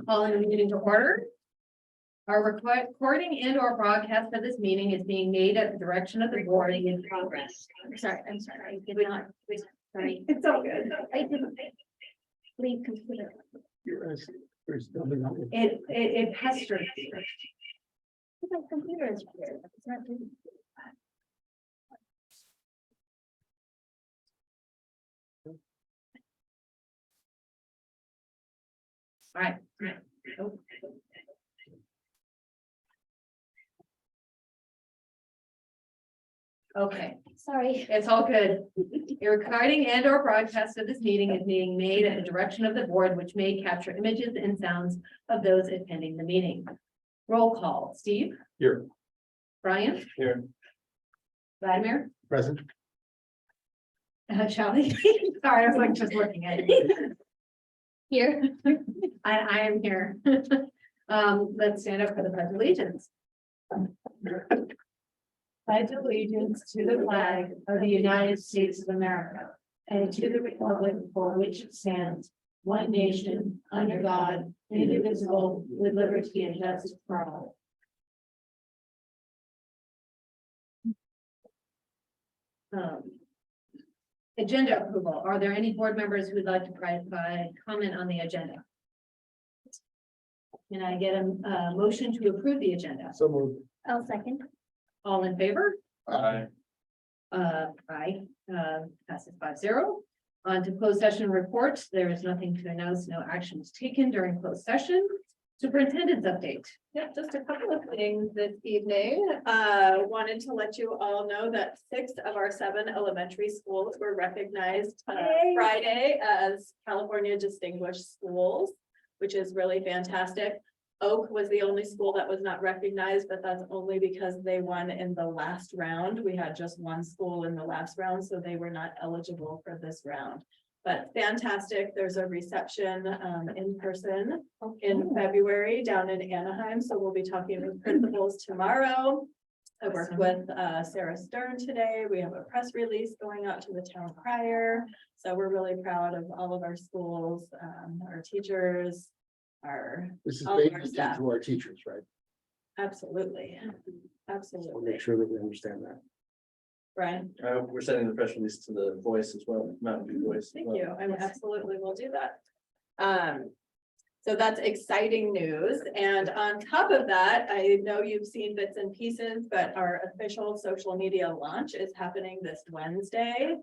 Calling the meeting to order. Our recording and or broadcast of this meeting is being made at the direction of the board. In progress. I'm sorry, I did not, sorry. It's all good. I didn't leave computer. It It pestered. My computer is here. It's not doing. All right. Oh. Okay, Sorry. it's all good. A recording and or broadcast of this meeting is being made at the direction of the board, which may capture images and sounds of those attending the meeting. Roll call, Steve, Here. Brian, Here. Vladimir, Present. Charlie. Sorry, I was like just looking at you. Here. I am here. Let's stand up for the pledge of allegiance. Pledge allegiance to the flag of the United States of America and to the republic for which it stands, one nation, under God, indivisible, with liberty and justice for all. Agenda approval. Are there any board members who would like to provide comment on the agenda? Can I get a motion to approve the agenda? So moved. I'll second. All in favor? Aye. Aye, passes 5-0. On to closed session reports. There is nothing to announce. No action was taken during closed session. Superintendent's update. Yeah, just a couple of things this evening. Wanted to let you all know that 6 of our 7 elementary schools were recognized Yay. Friday as California Distinguished Schools, which is really fantastic. Oak was the only school that was not recognized, but that's only because they won in the last round. We had just one school in the last round, so they were not eligible for this round. But fantastic. There's a reception in person in February down in Anaheim. So we'll be talking with principals tomorrow. I worked with Sarah Stern today. We have a press release going out to the town crier. So we're really proud of all of our schools, our teachers, This is all of our basically staff. to our teachers, right? Absolutely. We'll Absolutely. make sure that we understand that. Brian, We're sending the press release to the Voice as well, Mountain View Voice. as thank well. you. I absolutely will do that. So that's exciting news. And on top of that, I know you've seen bits and pieces, but our official social media launch is happening this Wednesday.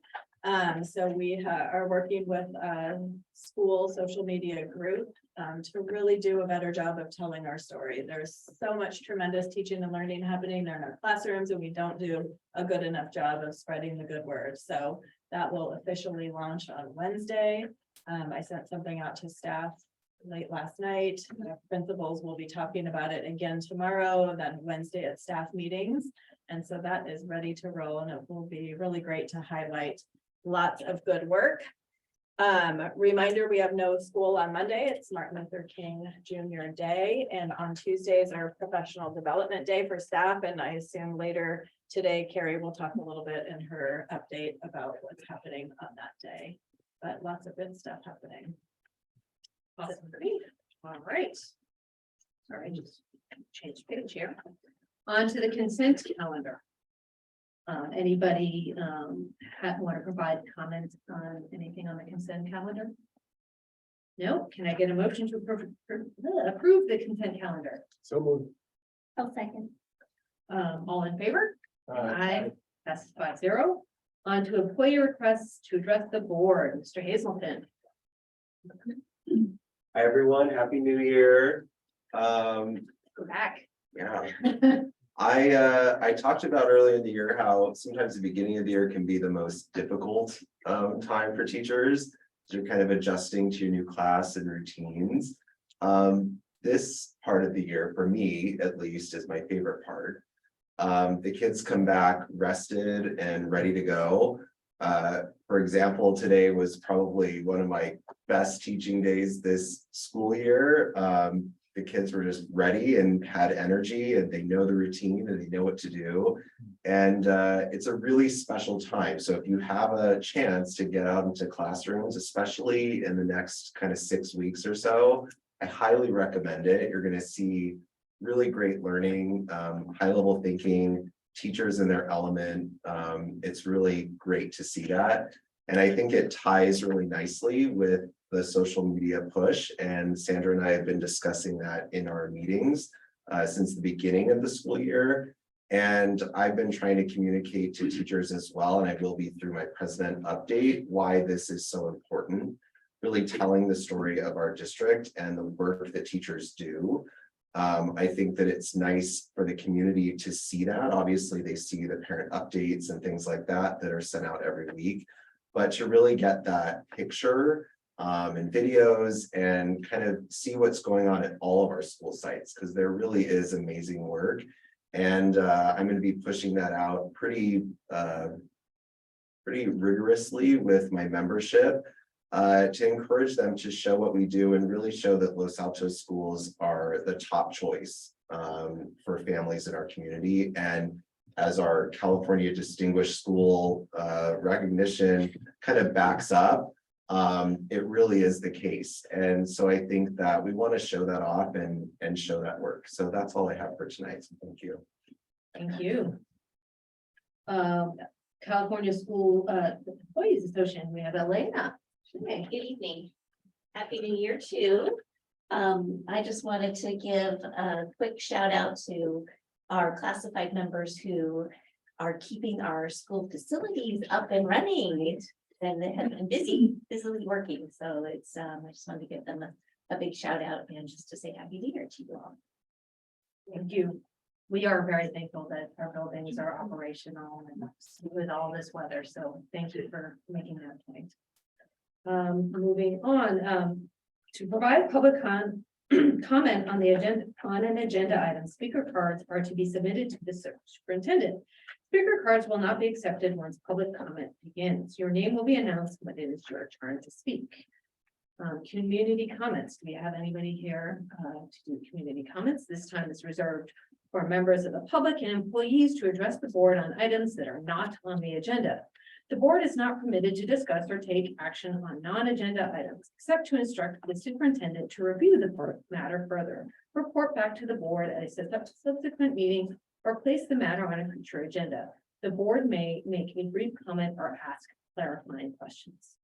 So we are working with a school social media group to really do a better job of telling our story. There's so much tremendous teaching and learning happening there in our classrooms, and we don't do a good enough job of spreading the good word. So that will officially launch on Wednesday. I sent something out to staff late last night. Principals will be talking about it again tomorrow, and then Wednesday at staff meetings. And so that is ready to roll, and it will be really great to highlight lots of good work. Reminder, we have no school on Monday. It's Martin Luther King Jr. Day, and on Tuesdays our professional development day for staff. And I assume later today, Carrie will talk a little bit in her update about what's happening on that day, but lots of good stuff happening. Awesome. All right. Sorry, just change page here. On to the consent calendar. Anybody want to provide comments on anything on the consent calendar? No, can I get a motion to approve the consent calendar? So moved. I'll second. All in favor? Aye. Passes 5-0. On to employee requests to address the board, Mr. Hazelton. Hi, everyone. Happy New Year. Go back. Yeah, I talked about earlier in the year how sometimes the beginning of the year can be the most difficult time for teachers. They're kind of adjusting to a new class and routines. This part of the year, for me at least, is my favorite part. The kids come back rested and ready to go. For example, today was probably one of my best teaching days this school year. the kids were just ready and had energy, and they know the routine and they know what to do. And it's a really special time. So if you have a chance to get out into classrooms, especially in the next kind of 6 weeks or so, I highly recommend it. You're going to see really great learning, high level thinking, teachers in their element. It's really great to see that. And I think it ties really nicely with the social media push. And Sandra and I have been discussing that in our meetings since the beginning of the school year. And I've been trying to communicate to teachers as well, and I will be through my president update, why this is so important, really telling the story of our district and the work that teachers do. I think that it's nice for the community to see that. Obviously, they see the parent updates and things like that that are sent out every week, but to really get that picture and videos and kind of see what's going on at all of our school sites, because there really is amazing work. And I'm going to be pushing that out pretty rigorously with my membership to encourage them to show what we do and really show that Los Altos schools are the top choice for families in our community. And as our California Distinguished School recognition kind of backs up, it really is the case. And so I think that we want to show that off and show that work. So that's all I have for tonight. So thank you. Thank you. California School Employees Association, we have Elena. Good evening. Happy New Year too. I just wanted to give a quick shout out to our classified members who are keeping our school facilities up and running. And they have been busily working. So it's, I just wanted to give them a big shout out and just to say Happy New Year to you all. Thank you. We are very thankful that our buildings are operational and with all this weather. So thank you for making that point. Moving on, to provide public comment on the agenda, on an agenda item, speaker cards are to be submitted to the superintendent. Speaker cards will not be accepted once public comment begins. Your name will be announced when it is your turn to speak. Community comments. Do we have anybody here to do community comments? This time is reserved for members of the public and employees to address the board on items that are not on the agenda. The board is not permitted to discuss or take action on non-agenda items, except to instruct the superintendent to review the matter further, report back to the board at a subsequent meeting, or place the matter on a future agenda. The board may make a brief comment or ask clarifying questions.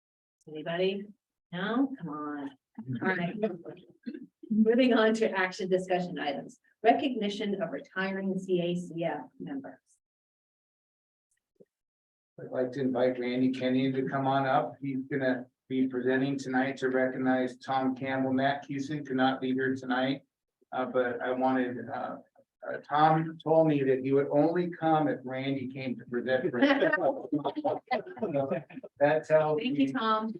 Anybody? No? Come on. All right. Moving on to action discussion items. Recognition of retiring CACF members. I'd like to invite Randy Kenyon to come on up. He's gonna be presenting tonight to recognize Tom Campbell. Matt Cusick could not be here tonight. But I wanted, Tom told me that he would only come if Randy came to present. For him. That tells Thank me. you, Tom.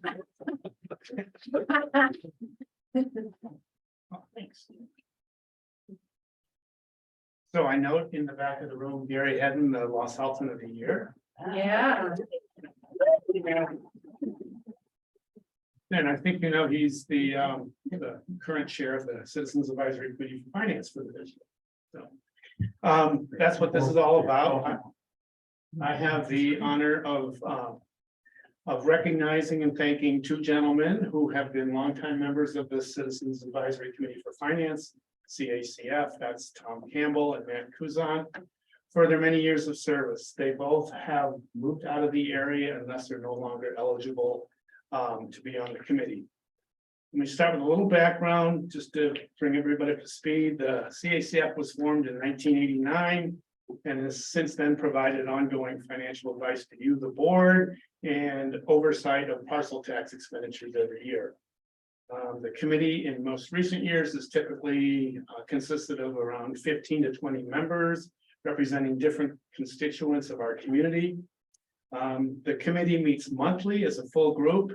Thanks. So I note in the back of the room, Gary Hedden, the Los Alton of the Year. Yeah. And I think, you know, he's the current chair of the Citizens Advisory Committee for Finance for the district. So that's what this is all about. I have the honor of recognizing and thanking two gentlemen who have been longtime members of the Citizens Advisory Committee for Finance, CACF. That's Tom Campbell and Matt Cusick. For their many years of service, they both have moved out of the area and thus are no longer eligible to be on the committee. Let me start with a little background just to bring everybody up to speed. The CACF was formed in 1989 and has since then provided ongoing financial advice to you, the board, and oversight of parcel tax expenditures every year. The committee in most recent years has typically consisted of around 15 to 20 members representing different constituents of our community. The committee meets monthly as a full group,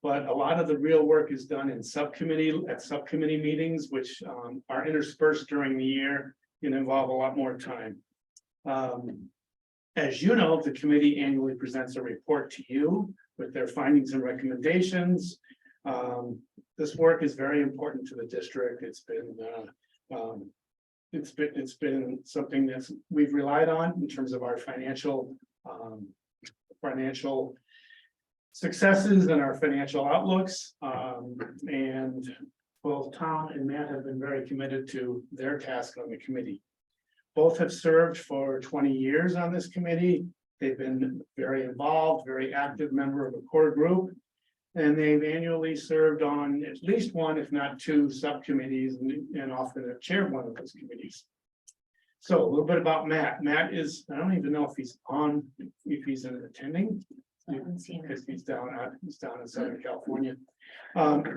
but a lot of the real work is done in subcommittee meetings, which are interspersed during the year and involve a lot more time. As you know, the committee annually presents a report to you with their findings and recommendations. This work is very important to the district. It's been something that's we've relied on in terms of our financial successes and our financial outlooks. And both Tom and Matt have been very committed to their task on the committee. Both have served for 20 years on this committee. They've been very involved, very active member of a core group. And they've annually served on at least one, if not two, subcommittees, and often have chaired one of those committees. So a little bit about Matt. Matt is, I don't even know if he's attending. Because he's down in Southern California.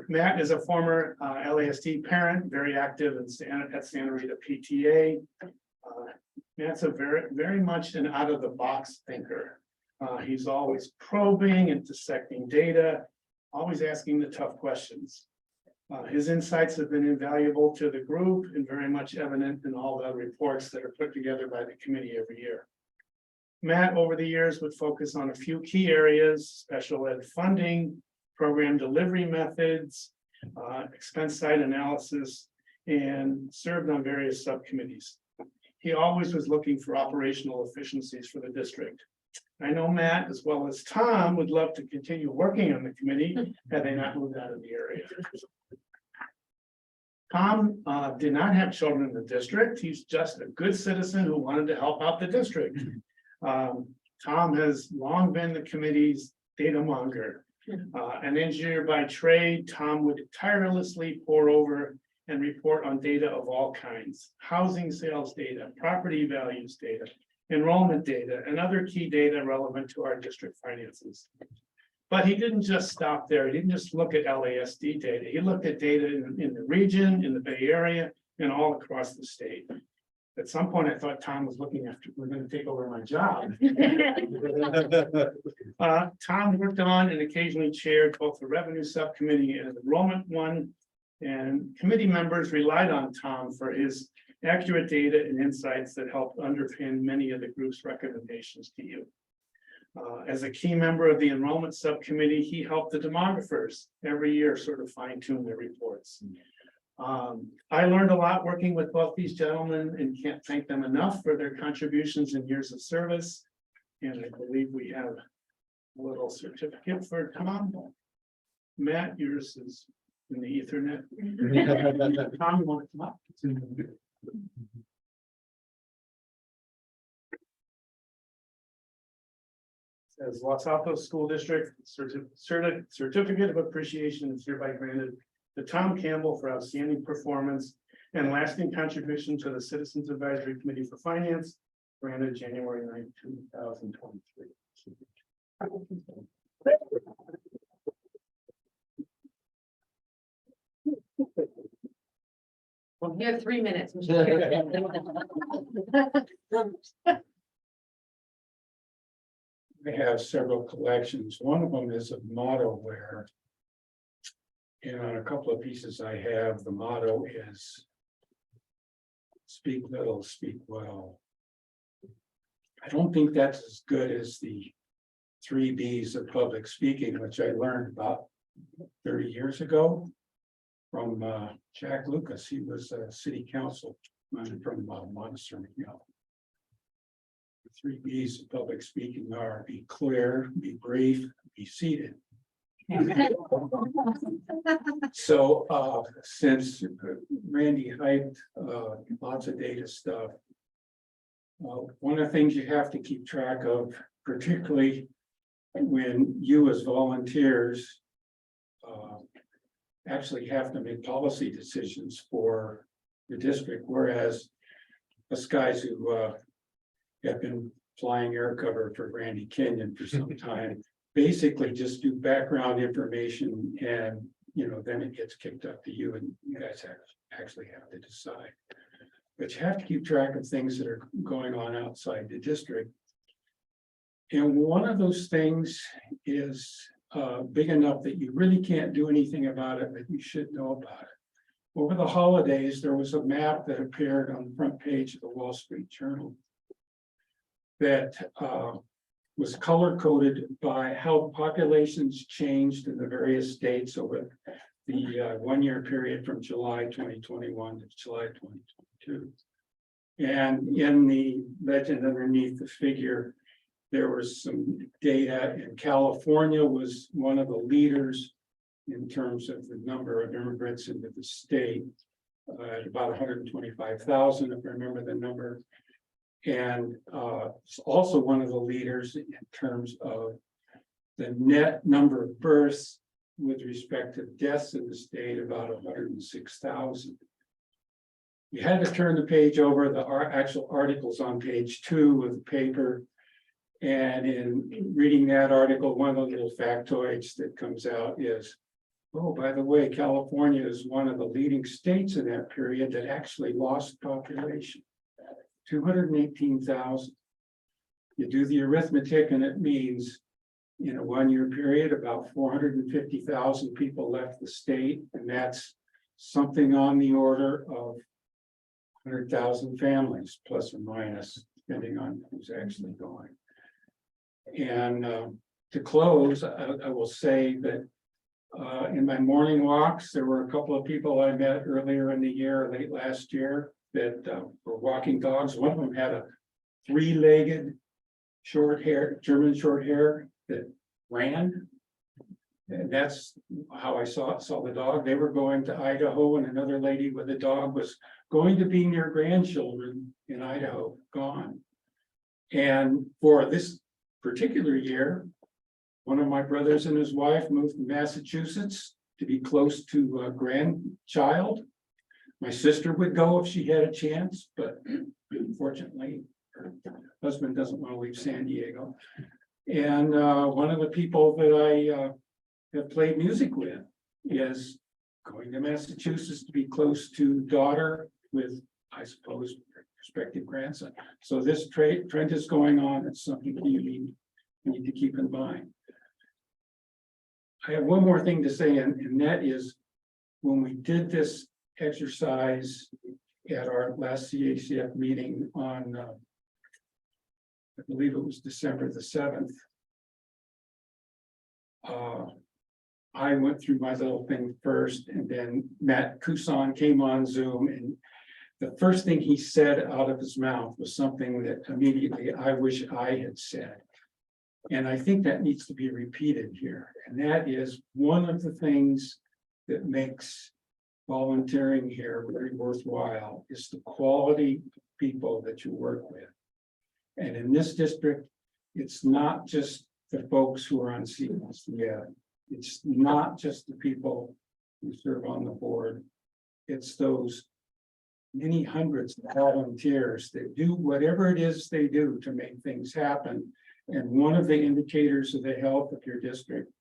Matt is a former LASD parent, very active at Santa Rita PTA. Matt's a very much an out of the box thinker. He's always probing and dissecting data, always asking the tough questions. His insights have been invaluable to the group and very much evident in all the reports that are put together by the committee every year. Matt, over the years, would focus on a few key areas: special ed funding, program delivery methods, expense side analysis, and served on various subcommittees. He always was looking for operational efficiencies for the district. I know Matt, as well as Tom, would love to continue working on the committee had they not moved out of the area. Tom did not have children in the district. He's just a good citizen who wanted to help out the district. Tom has long been the committee's data monger. An engineer by trade, Tom would tirelessly pore over and report on data of all kinds: housing sales data, property values data, enrollment data, and other key data relevant to our district finances. But he didn't just stop there. He didn't just look at LASD data. He looked at data in the region, in the Bay Area, and all across the state. At some point, I thought Tom was looking after, we're going to take over my job. Tom worked on and occasionally chaired both the revenue subcommittee and the enrollment one. And committee members relied on Tom for his accurate data and insights that helped underpin many of the group's recommendations to you. As a key member of the enrollment subcommittee, he helped the demographers every year sort of fine tune their reports. I learned a lot working with both these gentlemen and can't thank them enough for their contributions and years of service. And I believe we have a little certificate for Tom. Matt, yours is in the Ethernet. Tom, you want to come up? Says Los Altos School District Certificate of Appreciation is hereby granted to Tom Campbell for outstanding performance and lasting contribution to the Citizens Advisory Committee for Finance, granted January 9, 2023. Well, you have 3 minutes. I have several collections. One of them is a motto where, and on a couple of pieces I have, the motto is speak little, speak well. I don't think that's as good as the 3 B's of public speaking, which I learned about 30 years ago from Jack Lucas. He was a city councilman from Montessori. The 3 B's of public speaking are be clear, be brief, be seated. So since Randy hyped lots of data stuff, one of the things you have to keep track of, particularly when you as volunteers actually have to make policy decisions for the district, whereas us guys who have been flying air cover for Randy Kenyon for some time basically just do background information, and then it gets kicked up to you and you guys actually have to decide. But you have to keep track of things that are going on outside the district. And one of those things is big enough that you really can't do anything about it, but you should know about it. Over the holidays, there was a map that appeared on the front page of the Wall Street Journal that was color coded by how populations changed in the various states over the 1 year period from July 2021 to July 2022. And in the legend underneath the figure, there was some data, and California was one of the leaders in terms of the number of immigrants into the state, at about 125,000, if I remember the number. And it's also one of the leaders in terms of the net number of births with respect to deaths in the state, about 106,000. You had to turn the page over, the actual articles on page 2 of the paper. And in reading that article, one of the little factoids that comes out is, oh, by the way, California is one of the leading states in that period that actually lost population, 218,000. You do the arithmetic and it means in a 1 year period, about 450,000 people left the state, and that's something on the order of 100,000 families, plus or minus, depending on who's actually going. And to close, I will say that in my morning walks, there were a couple of people I met earlier in the year, late last year, that were walking dogs. One of them had a 3-legged short hair, German short hair that ran. And that's how I saw the dog. They were going to Idaho, and another lady with a dog was going to be near grandchildren in Idaho, gone. And for this particular year, one of my brothers and his wife moved to Massachusetts to be close to a grandchild. My sister would go if she had a chance, but unfortunately, her husband doesn't want to leave San Diego. And one of the people that I have played music with is going to Massachusetts to be close to daughter with, I suppose, prospective grandson. So this trend is going on. It's something you need to keep in mind. I have one more thing to say, and that is when we did this exercise at our last CACF meeting on, I believe it was December the 7th. I went through my little thing first, and then Matt Kusan came on Zoom, and the first thing he said out of his mouth was something that immediately I wish I had said. And I think that needs to be repeated here. And that is one of the things that makes volunteering here very worthwhile is the quality of people that you work with. And in this district, it's not just the folks who are on CACF. It's not just the people who serve on the board. It's those many hundreds of volunteers that do whatever it is they do to make things happen. And one of the indicators of the health of your district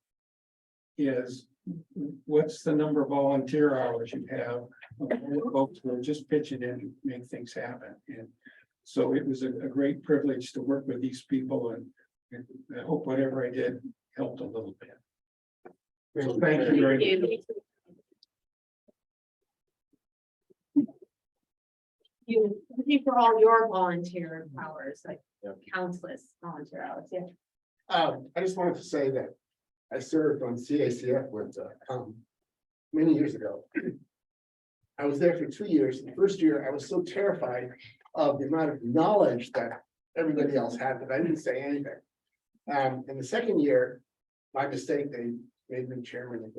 is what's the number of volunteer hours you have of folks who are just pitching in to make things happen. And so it was a great privilege to work with these people, and I hope whatever I did helped a little bit. So thank you very much. Thank you for all your volunteer hours, like countless volunteer hours, yeah. I just wanted to say that I served on CACF with many years ago. I was there for 2 years. The first year, I was so terrified of the amount of knowledge that everybody else had that I didn't say anything. In the second year, by mistake, they made me chairman of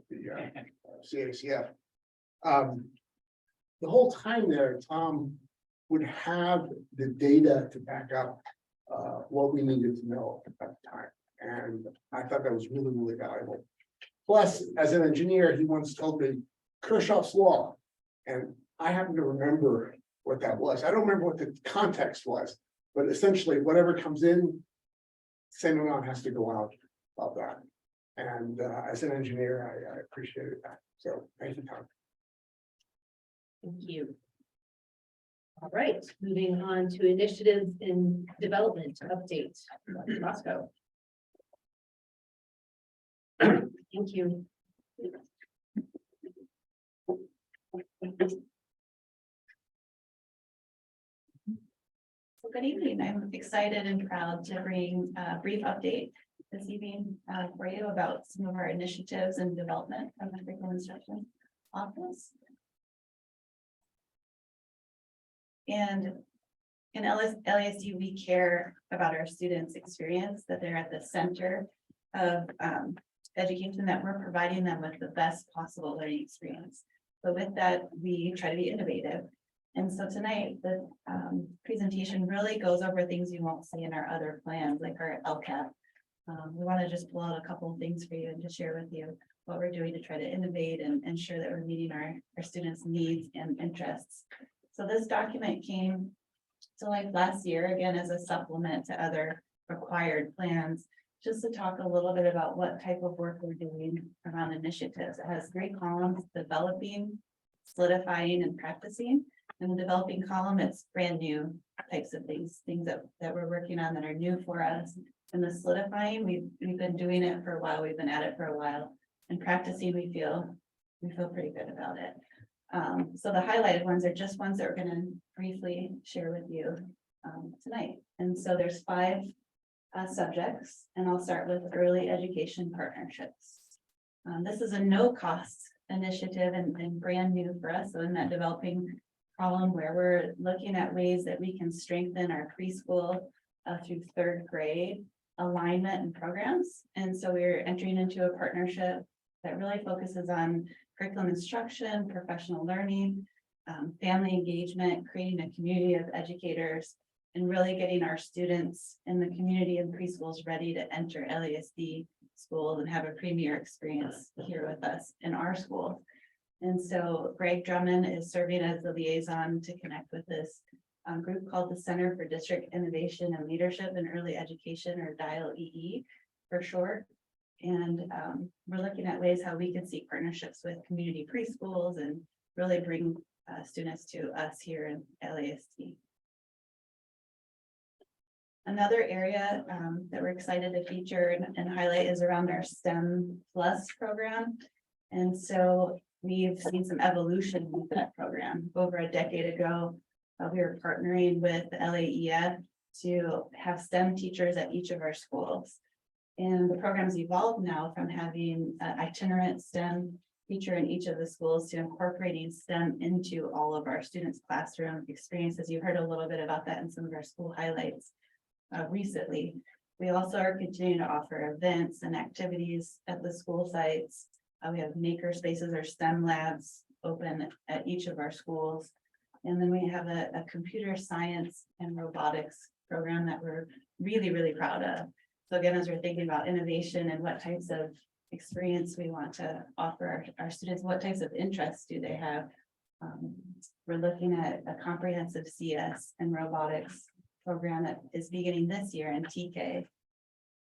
the CACF. The whole time there, Tom would have the data to back up what we needed to know at the time. And I thought that was really, really valuable. Plus, as an engineer, he once told me Kirchhoff's law, and I happen to remember what that was. I don't remember what the context was, but essentially whatever comes in, same amount has to go out of that. And as an engineer, I appreciated that. So thank you, Tom. Thank you. All right, moving on to initiatives in development update. Roscoe. Thank you. Well, good evening. I'm excited and proud to bring a brief update this evening for you about some of our initiatives and development from the curriculum instruction office. And in LASD, we care about our students' experience, that they're at the center of education, that we're providing them with the best possible learning experience. But with that, we try to be innovative. And so tonight, the presentation really goes over things you won't see in our other plans, like our LCAP. We want to just pull out a couple of things for you and to share with you what we're doing to try to innovate and ensure that we're meeting our students' needs and interests. So this document came to life last year, again, as a supplement to other required plans, just to talk a little bit about what type of work we're doing around initiatives. It has 3 columns: developing, solidifying, and practicing. In the developing column, it's brand new types of things that we're working on that are new for us. And the solidifying, we've been doing it for a while. We've been at it for a while. And practicing, we feel pretty good about it. So the highlighted ones are just ones that we're going to briefly share with you tonight. And so there's 5 subjects, and I'll start with early education partnerships. This is a no-cost initiative and brand new for us. So in that developing column, where we're looking at ways that we can strengthen our preschool through 3rd grade alignment and programs. And so we're entering into a partnership that really focuses on curriculum instruction, professional learning, family engagement, creating a community of educators, and really getting our students in the community and preschools ready to enter LASD schools and have a premier experience here with us in our school. And so Greg Drummond is serving as the liaison to connect with this group called the Center for District Innovation and Leadership in Early Education, or DIAL-EE for short. And we're looking at ways how we can seek partnerships with community preschools and really bring students to us here in LASD. Another area that we're excited to feature and highlight is around our STEM Plus program. And so we've seen some evolution with that program. Over a decade ago, we were partnering with the LAEF to have STEM teachers at each of our schools. And the program's evolved now from having an itinerant STEM teacher in each of the schools to incorporating STEM into all of our students' classroom experiences. You heard a little bit about that in some of our school highlights recently. We also are continuing to offer events and activities at the school sites. We have maker spaces or STEM labs open at each of our schools. And then we have a computer science and robotics program that we're really, really proud of. So again, as we're thinking about innovation and what types of experience we want to offer our students, what types of interests do they have? We're looking at a comprehensive CS and robotics program that is beginning this year in TK.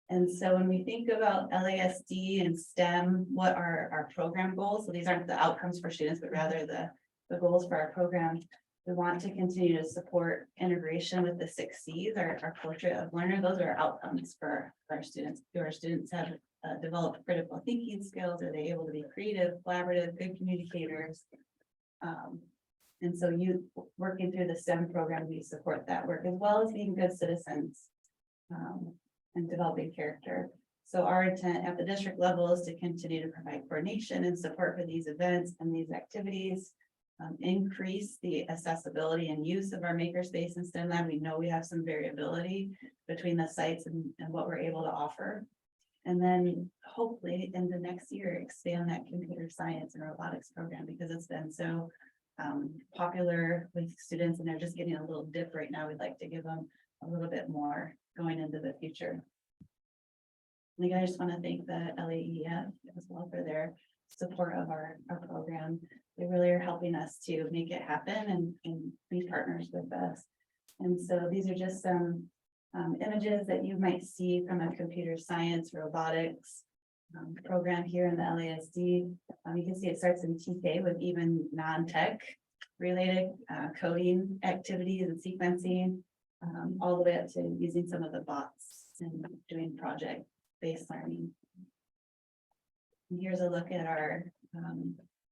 And so when we think about LASD and STEM, what are our program goals? So these aren't the outcomes for students, but rather the goals for our program. We want to continue to support integration with the 6 C's, our portrait of learner. Those are outcomes for our students. Do our students have developed critical thinking skills? Are they able to be creative, collaborative, good communicators? And so you working through the STEM program, we support that work, as well as being good citizens and developing character. So our intent at the district level is to continue to provide coordination and support for these events and these activities. Increase the accessibility and use of our makerspace and STEM lab. We know we have some variability between the sites and what we're able to offer. And then hopefully in the next year, expand that computer science and robotics program, because it's been so popular with students and they're just getting a little dip right now. We'd like to give them a little bit more going into the future. And again, I just want to thank the LAEF as well for their support of our program. They really are helping us to make it happen and be partners with us. And so these are just some images that you might see from a computer science robotics program here in the LASD. You can see it starts in TK with even non-tech related coding activities and sequencing, all the way up to using some of the bots and doing project-based learning. And here's a look at our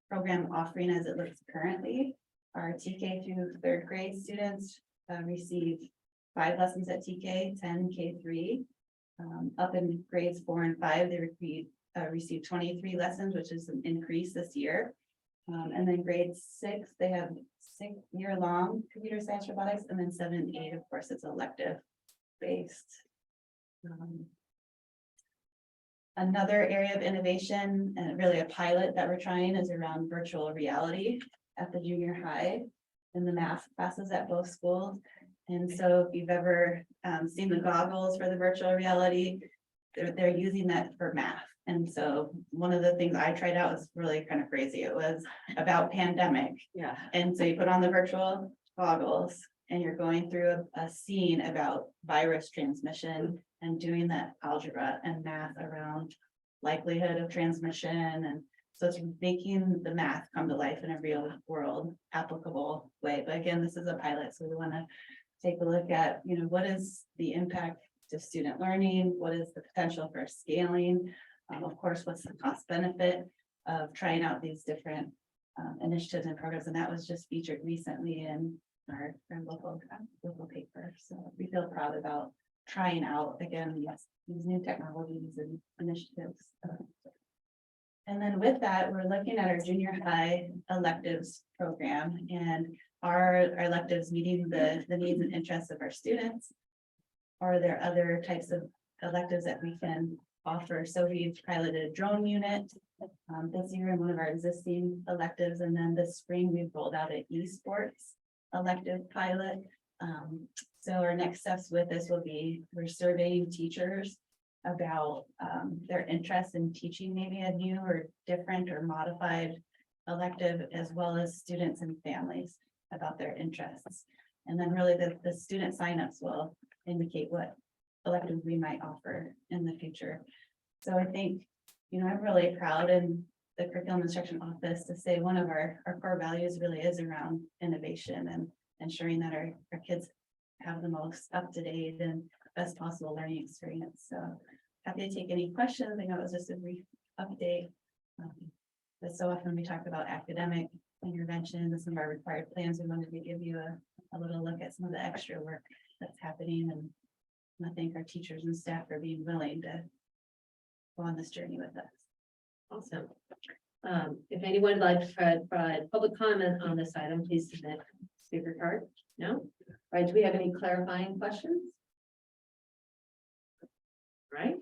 program offering as it looks currently. Our TK through 3rd grade students receive 5 lessons at TK, 10 K3. Up in grades 4 and 5, they received 23 lessons, which is an increase this year. And then grade 6, they have 6-year-long computer science robotics, and then 7 and 8, of course, it's elective based. Another area of innovation and really a pilot that we're trying is around virtual reality at the junior high in the math classes at both schools. And so if you've ever seen the goggles for the virtual reality, they're using that for math. And so one of the things I tried out was really kind of crazy. It was about pandemic. Yeah. And so you put on the virtual goggles and you're going through a scene about virus transmission and doing that algebra and math around likelihood of transmission. And so it's making the math come to life in a real world applicable way. But again, this is a pilot, so we want to take a look at, what is the impact to student learning? What is the potential for scaling? Of course, what's the cost benefit of trying out these different initiatives and programs? And that was just featured recently in our local paper. So we feel proud about trying out, again, these new technologies and initiatives. And then with that, we're looking at our junior high electives program, and are our electives meeting the needs and interests of our students? Are there other types of electives that we can offer? So we've piloted a drone unit this year in one of our existing electives, and then this spring we've rolled out an esports elective pilot. So our next steps with this will be we're surveying teachers about their interest in teaching maybe a new or different or modified elective, as well as students and families about their interests. And then really the student signups will indicate what electives we might offer in the future. So I think, I'm really proud in the curriculum instruction office to say one of our core values really is around innovation and ensuring that our kids have the most up-to-date and best possible learning experience. So happy to take any questions. I know it was just a brief update. But so often we talk about academic intervention and some of our required plans. We wanted to give you a little look at some of the extra work that's happening, and I thank our teachers and staff for being willing to go on this journey with us. Awesome. If anyone would like to provide public comment on this item, please submit speaker card. No? All right, do we have any clarifying questions? Right?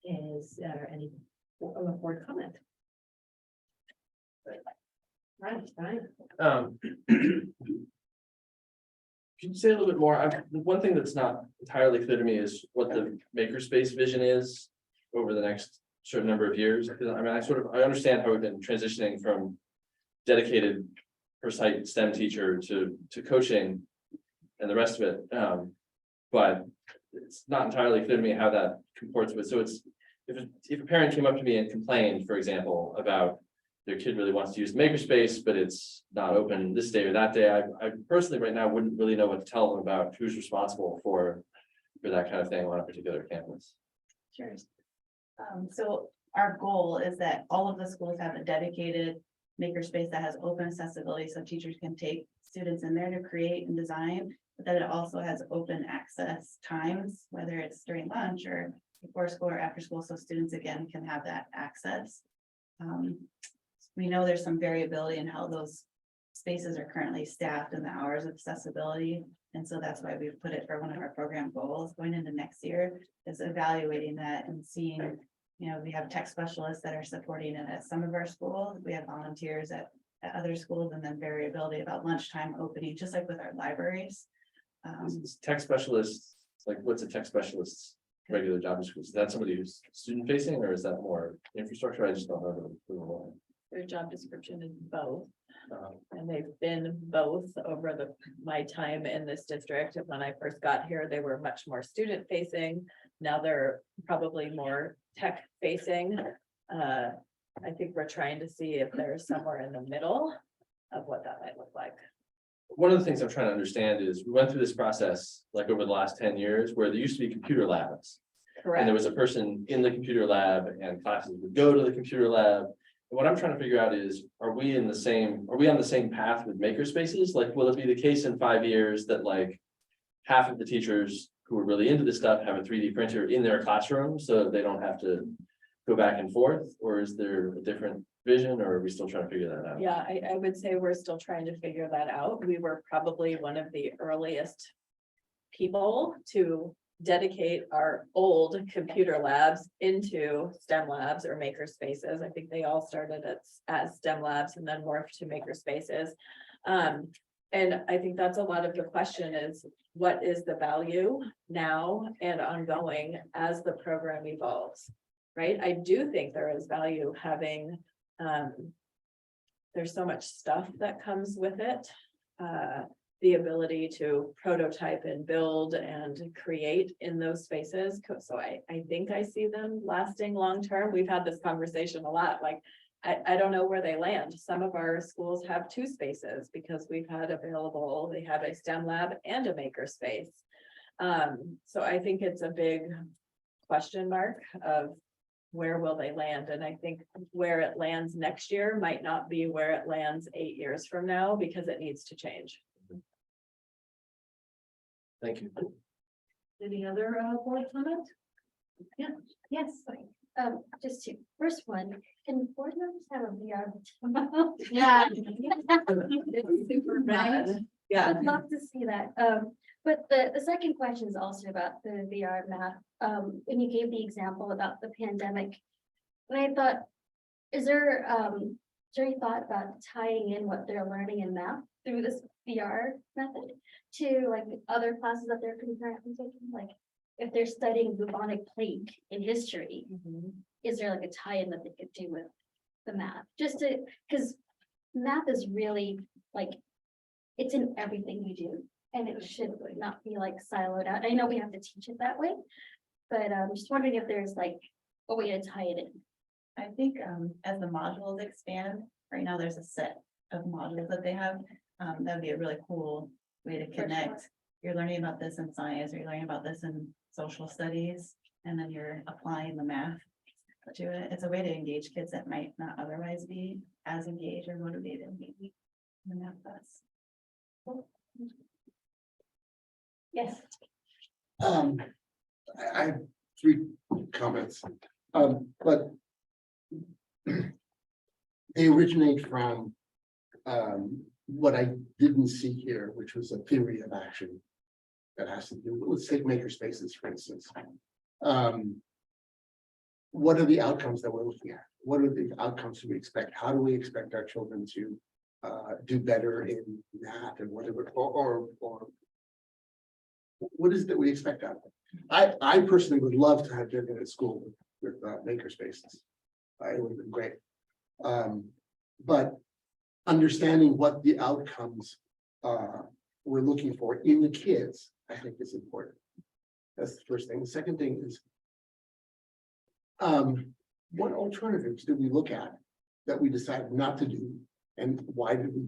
Is there any board comment? Right. Can you say a little bit more? The one thing that's not entirely clear to me is what the makerspace vision is over the next certain number of years. Because I mean, I understand how we've been transitioning from dedicated per site STEM teacher to coaching and the rest of it. But it's not entirely clear to me how that comports with. So it's if a parent came up to me and complained, for example, about their kid really wants to use makerspace, but it's not open this day or that day. I personally right now wouldn't really know what to tell them about who's responsible for that kind of thing on a particular campus. Sure. So our goal is that all of the schools have a dedicated makerspace that has open accessibility, so teachers can take students in there to create and design, but that it also has open access times, whether it's during lunch or before school or after school, so students again can have that access. We know there's some variability in how those spaces are currently staffed and the hours of accessibility. And so that's why we've put it for one of our program goals going into next year, is evaluating that and seeing, we have tech specialists that are supporting it at some of our schools. We have volunteers at other schools, and then variability about lunchtime opening, just like with our libraries. Tech specialists, like what's a tech specialist's regular job description? Is that somebody who's student facing, or is that more infrastructure? I just don't know the role. Their job description is both. And they've been both over my time in this district. When I first got here, they were much more student facing. Now they're probably more tech facing. I think we're trying to see if there's somewhere in the middle of what that might look like. One of the things I'm trying to understand is we went through this process like over the last 10 years where there used to be computer labs. Correct. And there was a person in the computer lab and classes would go to the computer lab. What I'm trying to figure out is, are we on the same path with makerspaces? Like, will it be the case in 5 years that like half of the teachers who are really into this stuff have a 3D printer in their classroom, so that they don't have to go back and forth, or is there a different vision, or are we still trying to figure that out? Yeah, I would say we're still trying to figure that out. We were probably one of the earliest people to dedicate our old computer labs into STEM labs or maker spaces. I think they all started as STEM labs and then morphed to maker spaces. And I think that's a lot of the question is, what is the value now and ongoing as the program evolves? Right? I do think there is value having, there's so much stuff that comes with it. The ability to prototype and build and create in those spaces. So I think I see them lasting long-term. We've had this conversation a lot, like, I don't know where they land. Some of our schools have 2 spaces because we've had available, they have a STEM lab and a maker space. So I think it's a big question mark of where will they land? And I think where it lands next year might not be where it lands 8 years from now, because it needs to change. Thank you. Any other board comment? Yeah, Yes, just two. First one, can board members have a VR? yeah. It's super bad. Yeah. I'd love to see that. But the second question is also about the VR math. When you gave the example about the pandemic, and I thought, is there any thought about tying in what they're learning in math through this VR method to like other classes that they're concurrently taking? Like if they're studying bubonic plague in history, is there like a tie-in that they could do with the math? Just to, because math is really like, it's in everything you do. And it should not be like siloed out. I know we have to teach it that way, but I'm just wondering if there's like a way to tie it in. I think as the modules expand, right now there's a set of modules that they have. That'd be a really cool way to connect. You're learning about this in science, or you're learning about this in social studies, and then you're applying the math to it. It's a way to engage kids that might not otherwise be as engaged or motivated maybe in the math class. Yes. I have 3 comments, but they originate from what I didn't see here, which was a theory of action that has to do, let's take maker spaces, for instance. What are the outcomes that we're looking at? What are the outcomes we expect? How do we expect our children to do better in that, and whatever, or what is it that we expect out of it? I personally would love to have been at school with maker spaces. It would have been great. But understanding what the outcomes we're looking for in the kids, I think is important. That's the first thing. The second thing is, what alternatives did we look at that we decided not to do, and why did we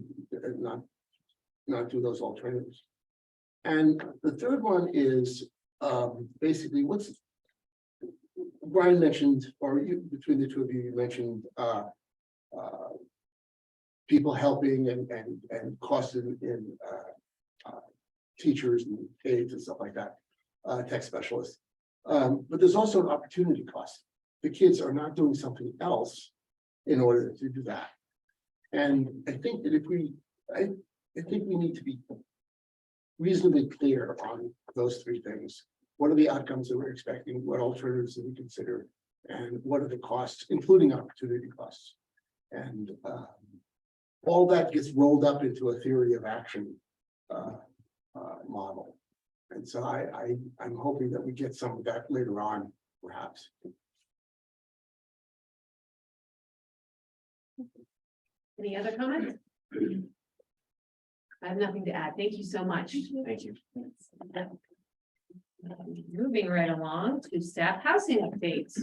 not do those alternatives? And the third one is basically what's Brian mentioned, or you, between the two of you, you mentioned people helping and costs in teachers and aides and stuff like that, tech specialists. But there's also an opportunity cost. The kids are not doing something else in order to do that. And I think that if I think we need to be reasonably clear on those 3 things. What are the outcomes that we're expecting? What alternatives do we consider? And what are the costs, including opportunity costs? And all that gets rolled up into a theory of action model. And so I'm hoping that we get some of that later on, perhaps. Any other comments? I have nothing to add. Thank you so much. Thank you. Moving right along to staff housing updates.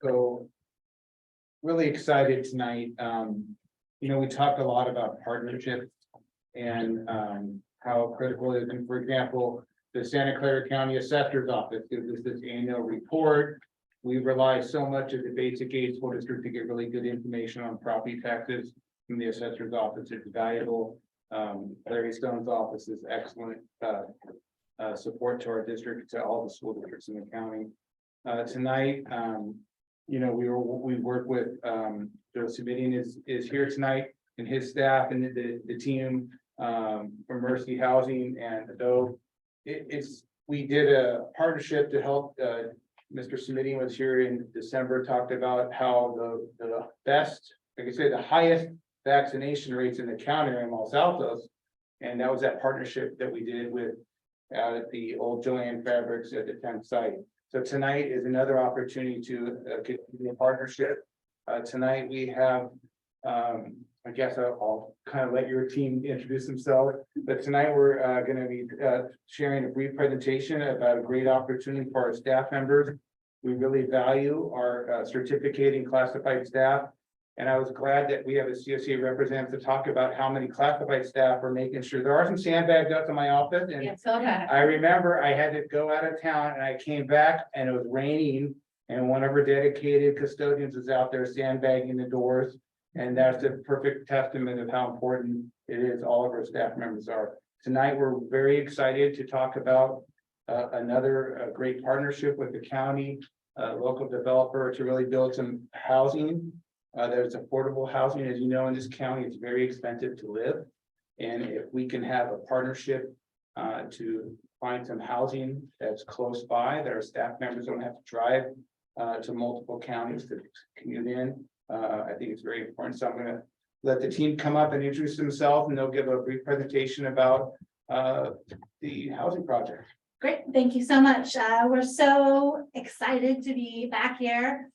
So really excited tonight. We talked a lot about partnerships and how critical it is. And for example, the Santa Clara County Assessor's Office gives us this annual report. We rely so much as a basic aid school district to get really good information on property taxes from the assessor's office. It's valuable. Larry Stone's office is excellent, support to our district, to all the school districts in the county. Tonight, we work with, Joe Subedian is here tonight, and his staff and the team, from Mercy Housing, and though we did a partnership to help, Mr. Subedian was here in December, talked about how the best, like I said, the highest vaccination rates in the county are in Los Altos. And that was that partnership that we did with out at the old Joanne Fabrics at the 10th site. So tonight is another opportunity to continue a partnership. Tonight we have, I guess I'll kind of let your team introduce themselves, but tonight we're going to be sharing a brief presentation about a great opportunity for our staff members. We really value our certificating classified staff. And I was glad that we have a CSA representative to talk about how many classified staff are making sure. There are some sandbags out to my office, and Yes, okay. I remember I had to go out of town and I came back and it was raining. And one of our dedicated custodians was out there sandbagging the doors. And that's a perfect testament of how important it is all of our staff members are. Tonight, we're very excited to talk about another great partnership with the county, local developer to really build some housing. There's affordable housing, as you know, in this county, it's very expensive to live. And if we can have a partnership to find some housing that's close by, that our staff members don't have to drive to multiple counties to commute in. I think it's very important. So I'm going to let the team come up and introduce themselves, and they'll give a brief presentation about the housing project. Great, thank you so much. We're so excited to be back here,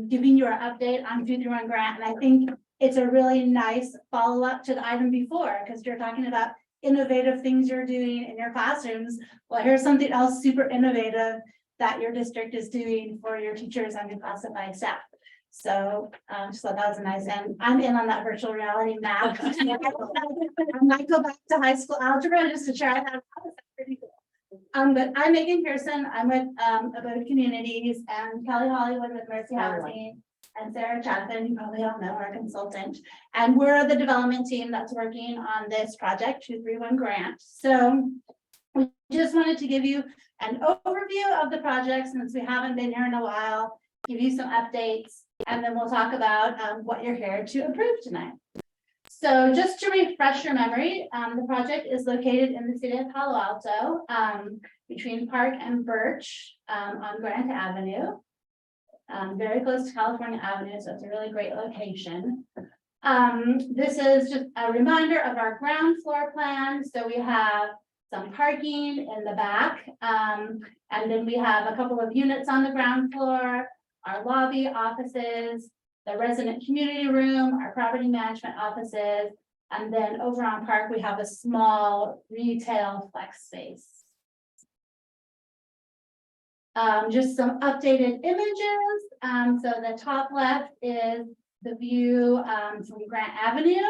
giving you an update on 231 grant. And I think it's a really nice follow-up to the item before, because you're talking about innovative things you're doing in your classrooms. Well, here's something else super innovative that your district is doing for your teachers and your classified staff. So just thought that was a nice, and I'm in on that virtual reality map. I might go back to high school algebra just to try that. That's pretty cool. But I'm Megan Pearson. I'm with Abode Communities, and Kelly Hollywood with Mercy Housing, and Sarah Chaffin, you probably all know, our consultant. And we're the development team that's working on this project 231 grant. So we just wanted to give you an overview of the project since we haven't been here in a while, give you some updates, and then we'll talk about what you're here to approve tonight. So just to refresh your memory, the project is located in the city of Palo Alto, between Park and Birch on Grant Avenue. Very close to California Avenue, so it's a really great location. This is just a reminder of our ground floor plan. So we have some parking in the back, and then we have a couple of units on the ground floor, our lobby offices, the resident community room, our property management offices, and then over on Park, we have a small retail flex space. Just some updated images. So the top left is the view from Grant Avenue.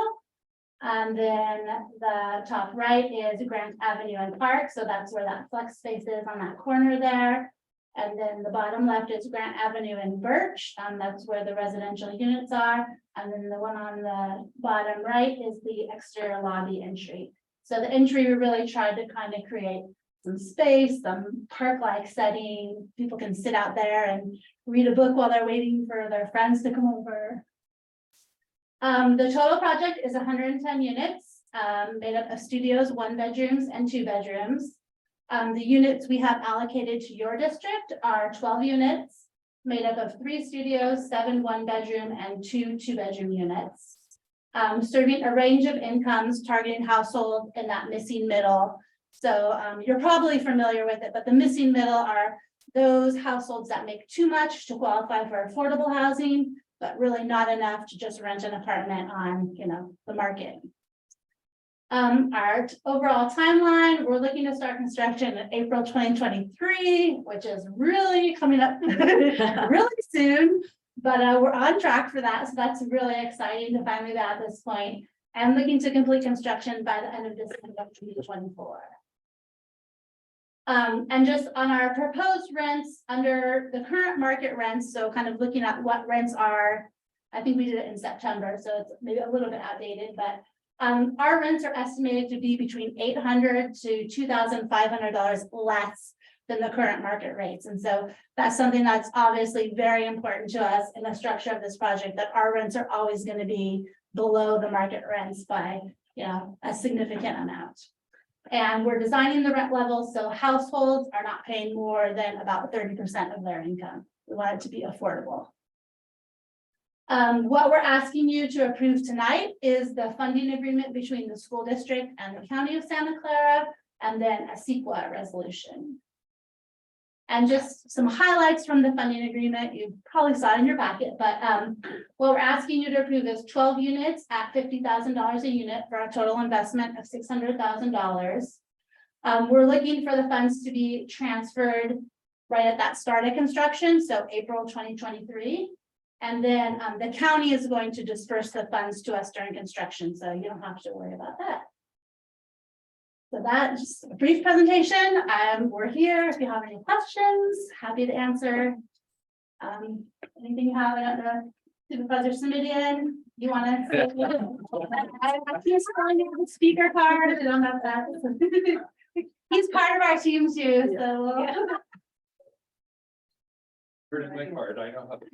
And then the top right is Grant Avenue and Park. So that's where that flex space is on that corner there. And then the bottom left is Grant Avenue and Birch. That's where the residential units are. And then the one on the bottom right is the exterior lobby entry. So the entry, we really tried to kind of create some space, some park-like setting. People can sit out there and read a book while they're waiting for their friends to come over. The total project is 110 units, made up of studios, 1 bedrooms and 2 bedrooms. The units we have allocated to your district are 12 units, made up of 3 studios, 7 1-bedroom and 2 2-bedroom units. Serving a range of incomes, targeting households in that missing middle. So you're probably familiar with it, but the missing middle are those households that make too much to qualify for affordable housing, but really not enough to just rent an apartment on, the market. Our overall timeline, we're looking to start construction in April 2023, which is really coming up really soon, but we're on track for that. So that's really exciting to finally be at this point, and looking to complete construction by the end of December 2024. And just on our proposed rents under the current market rents, so kind of looking at what rents are, I think we did it in September, so it's maybe a little bit outdated, but Our rents are estimated to be between $800 to $2,500 less than the current market rates. And so that's something that's obviously very important to us in the structure of this project, that our rents are always going to be below the market rents by, a significant amount. And we're designing the rent levels so households are not paying more than about 30% of their income. We want it to be affordable. What we're asking you to approve tonight is the funding agreement between the school district and the county of Santa Clara, and then a CEQA resolution. And just some highlights from the funding agreement, you probably saw it in your packet, but what we're asking you to approve is 12 units at $50,000 a unit for a total investment of $600,000. We're looking for the funds to be transferred right at that start of construction, so April 2023. And then the county is going to disperse the funds to us during construction, so you don't have to worry about that. So that's just a brief presentation. We're here if you have any questions, happy to answer. Anything you have, I don't know, Supervisor Simidian, you want to say? I keep calling you the speaker card, I don't have that. He's part of our team too, so. Where's my card? I know how to.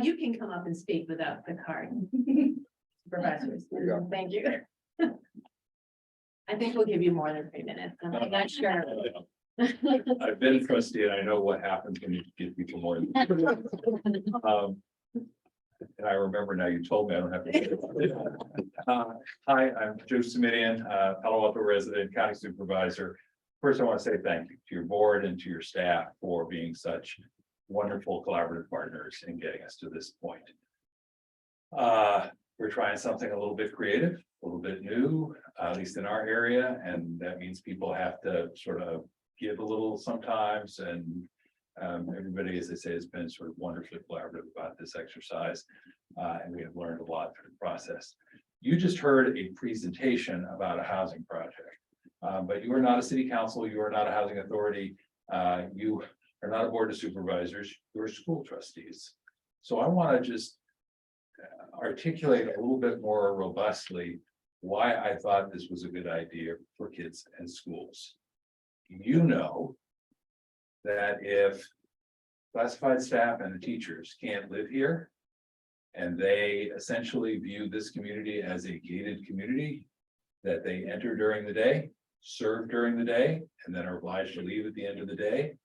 You can come up and speak without the card. Supervisors, thank you. I think we'll give you more than 3 minutes. I'm not sure. I've been a trustee and I know what happens when you give people more. And I remember now, you told me I don't have to. Hi, I'm Joe Simidian, Palo Alto resident, county supervisor. First, I want to say thank you to your board and to your staff for being such wonderful collaborative partners in getting us to this point. We're trying something a little bit creative, a little bit new, at least in our area, and that means people have to sort of give a little sometimes, and everybody, as I say, has been sort of wonderfully collaborative about this exercise, and we have learned a lot through the process. You just heard a presentation about a housing project, but you are not a city council, you are not a housing authority, you are not a board of supervisors, you are school trustees. So I want to just articulate a little bit more robustly why I thought this was a good idea for kids and schools. You know that if classified staff and the teachers can't live here, and they essentially view this community as a gated community that they enter during the day, serve during the day, and then are obliged to leave at the end of the day,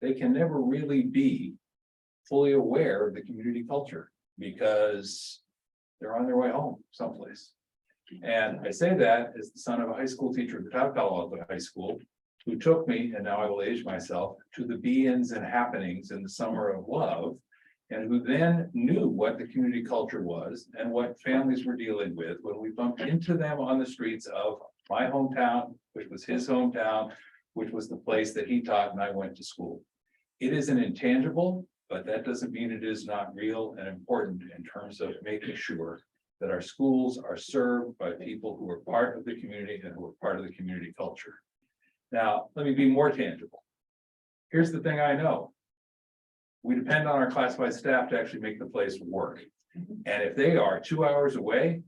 they can never really be fully aware of the community culture because they're on their way home someplace. And I say that as the son of a high school teacher at the top Palo Alto High School, who took me, and now I will age myself, to the be-ins and happenings in the summer of love, and who then knew what the community culture was and what families were dealing with when we bumped into them on the streets of my hometown, which was his hometown, which was the place that he taught and I went to school. It is an intangible, but that doesn't mean it is not real and important in terms of making sure that our schools are served by people who are part of the community and who are part of the community culture. Now, let me be more tangible. Here's the thing I know. We depend on our classified staff to actually make the place work. And if they are 2 hours away,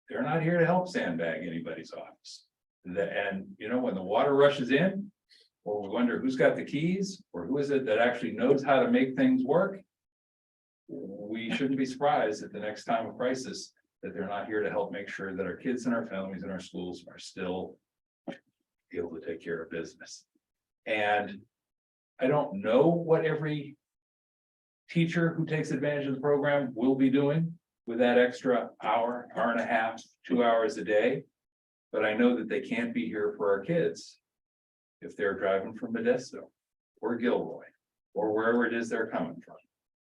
they're not here to help sandbag anybody's office. And when the water rushes in, or we wonder who's got the keys, or who is it that actually knows how to make things work, we shouldn't be surprised at the next time of crisis that they're not here to help make sure that our kids and our families and our schools are still able to take care of business. And I don't know what every teacher who takes advantage of the program will be doing with that extra hour, hour and a half, 2 hours a day. But I know that they can't be here for our kids if they're driving from Modesto or Gilroy or wherever it is they're coming from.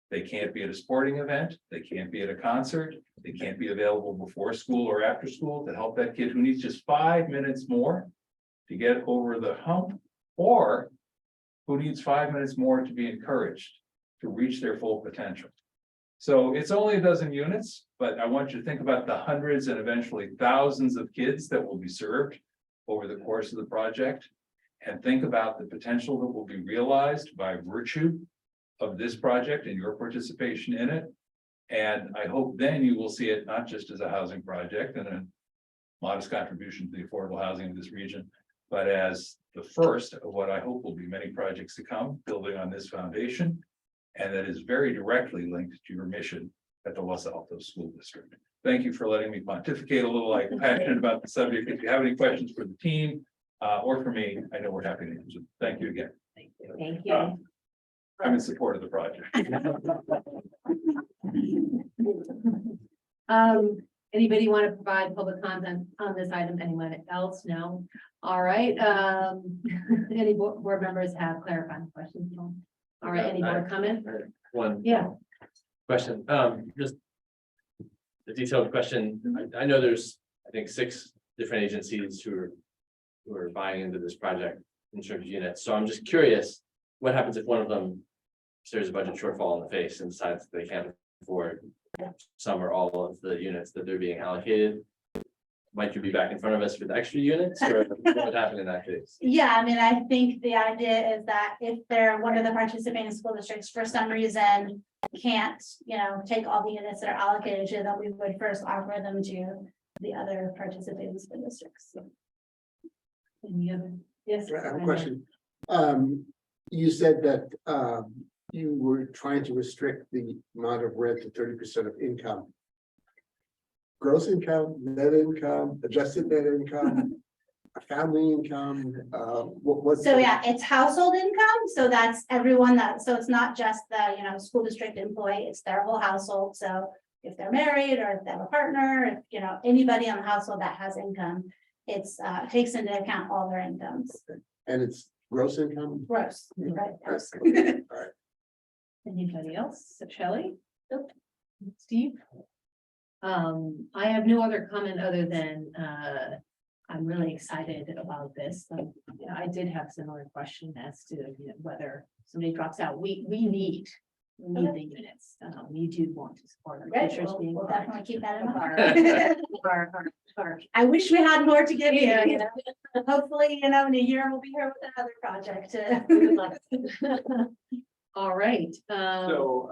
They can't be at a sporting event. They can't be at a concert. They can't be available before school or after school to help that kid who needs just 5 minutes more to get over the hump, or who needs 5 minutes more to be encouraged to reach their full potential. So it's only a dozen units, but I want you to think about the hundreds and eventually thousands of kids that will be served over the course of the project, and think about the potential that will be realized by virtue of this project and your participation in it. And I hope then you will see it not just as a housing project and a modest contribution to the affordable housing of this region, but as the first of what I hope will be many projects to come, building on this foundation. And that is very directly linked to your mission at the Los Altos School District. Thank you for letting me pontificate a little. I'm passionate about the subject. If you have any questions for the team or for me, I know we're happy to answer. Thank you again. Thank you. I'm in support of the project. Anybody want to provide public comment on this item? Anyone else? No. All right, any board members have clarifying questions? All right, any board comment? One Yeah. question, just a detailed question. I know there's, I think, 6 different agencies who are buying into this project in terms of units. So I'm just curious, what happens if one of them, there's a budget shortfall in the face and decides they can't afford some or all of the units that they're being allocated? Might you be back in front of us with extra units, or what would happen in that case? Yeah, I mean, I think the idea is that if they're one of the participating school districts for some reason can't, take all the units that are allocated to them, we would first offer them to the other participating school districts. Any other? Yes. I have a question. You said that you were trying to restrict the amount of rent to 30% of income. Gross income, net income, adjusted net income, family income, what's? So yeah, it's household income, so that's everyone so it's not just the, school district employee, it's their whole household, so if they're married or if they have a partner, if, anybody on the household that has income, it's, takes into account all their incomes, And it's gross income? gross, right? gross. Anybody else? Shelley? Nope. Steve? I have no other comment other than, I'm really excited about this. I did have a similar question as to whether somebody drops out. We need the units. We do want to support our Great, teachers being. we'll part definitely keep that in of mind. our I wish we had more to give you, Yeah. Hopefully, in a year, we'll be here with another project. we would love it. All right. So,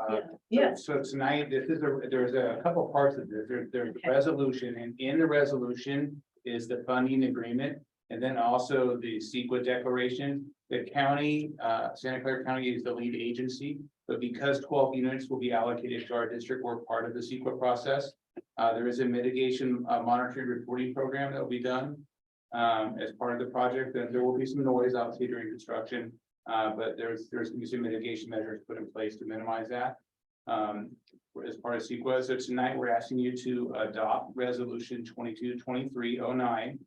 Yes. so tonight, there's a couple parts of this. There's the resolution, and in the resolution is the funding agreement. And then also the CEQA declaration. The county, Santa Clara County is the lead agency, but because 12 units will be allocated to our district, we're part of the CEQA process. There is a mitigation monitoring reporting program that will be done as part of the project. And there will be some noise obviously during construction. But there's going to be some mitigation measures put in place to minimize that as part of CEQA. So tonight we're asking you to adopt resolution 22-2309,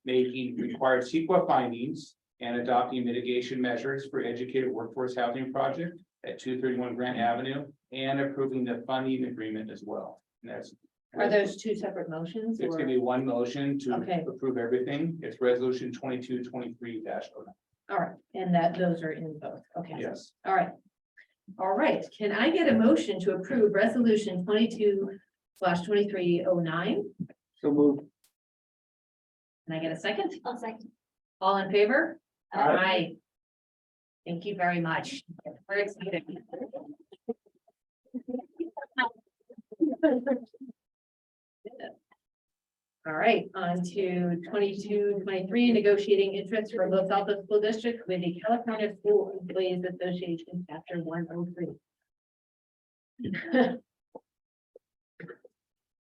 making required CEQA findings and adopting mitigation measures for educated workforce housing project at 231 Grant Avenue and approving the funding agreement as well. And that's. Are those two separate motions? It's or- going to be one motion to Okay. approve everything. It's resolution 22-23-09. All right, and those are in both. Okay. Yes. All right. All right, can I get a motion to approve resolution 22/2309? So move. Can I get a second? I'll second. All in favor? Aye. Aye. Thank you very much. We're excited. All right, on to 22-23, negotiating interest for Los Altos School District with the California School Employees Association, chapter 103.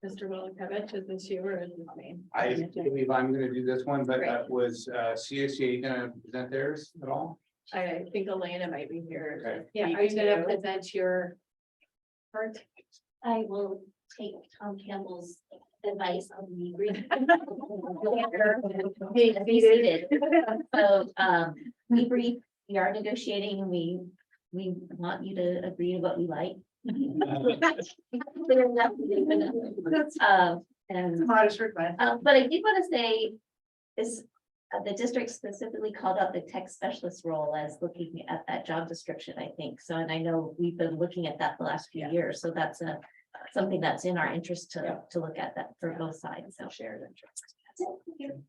Mr. Willikevich, is this you or is this me? I believe I'm gonna do this one, but was CSCA gonna present theirs at all? I think Elena might be here. Okay. Yeah, are you gonna present your part? I will take Tom Campbell's advice on the agreement. Be seated. So, we brief, we are negotiating, we want you to agree to what we like. Clear enough. And, Modest request. but I did want to say is the district specifically called out the tech specialist role as looking at that job description, I think. So, and I know we've been looking at that the last few years, so that's something that's in our interest to look at that for both sides, so shared interest. That's it. Thank you.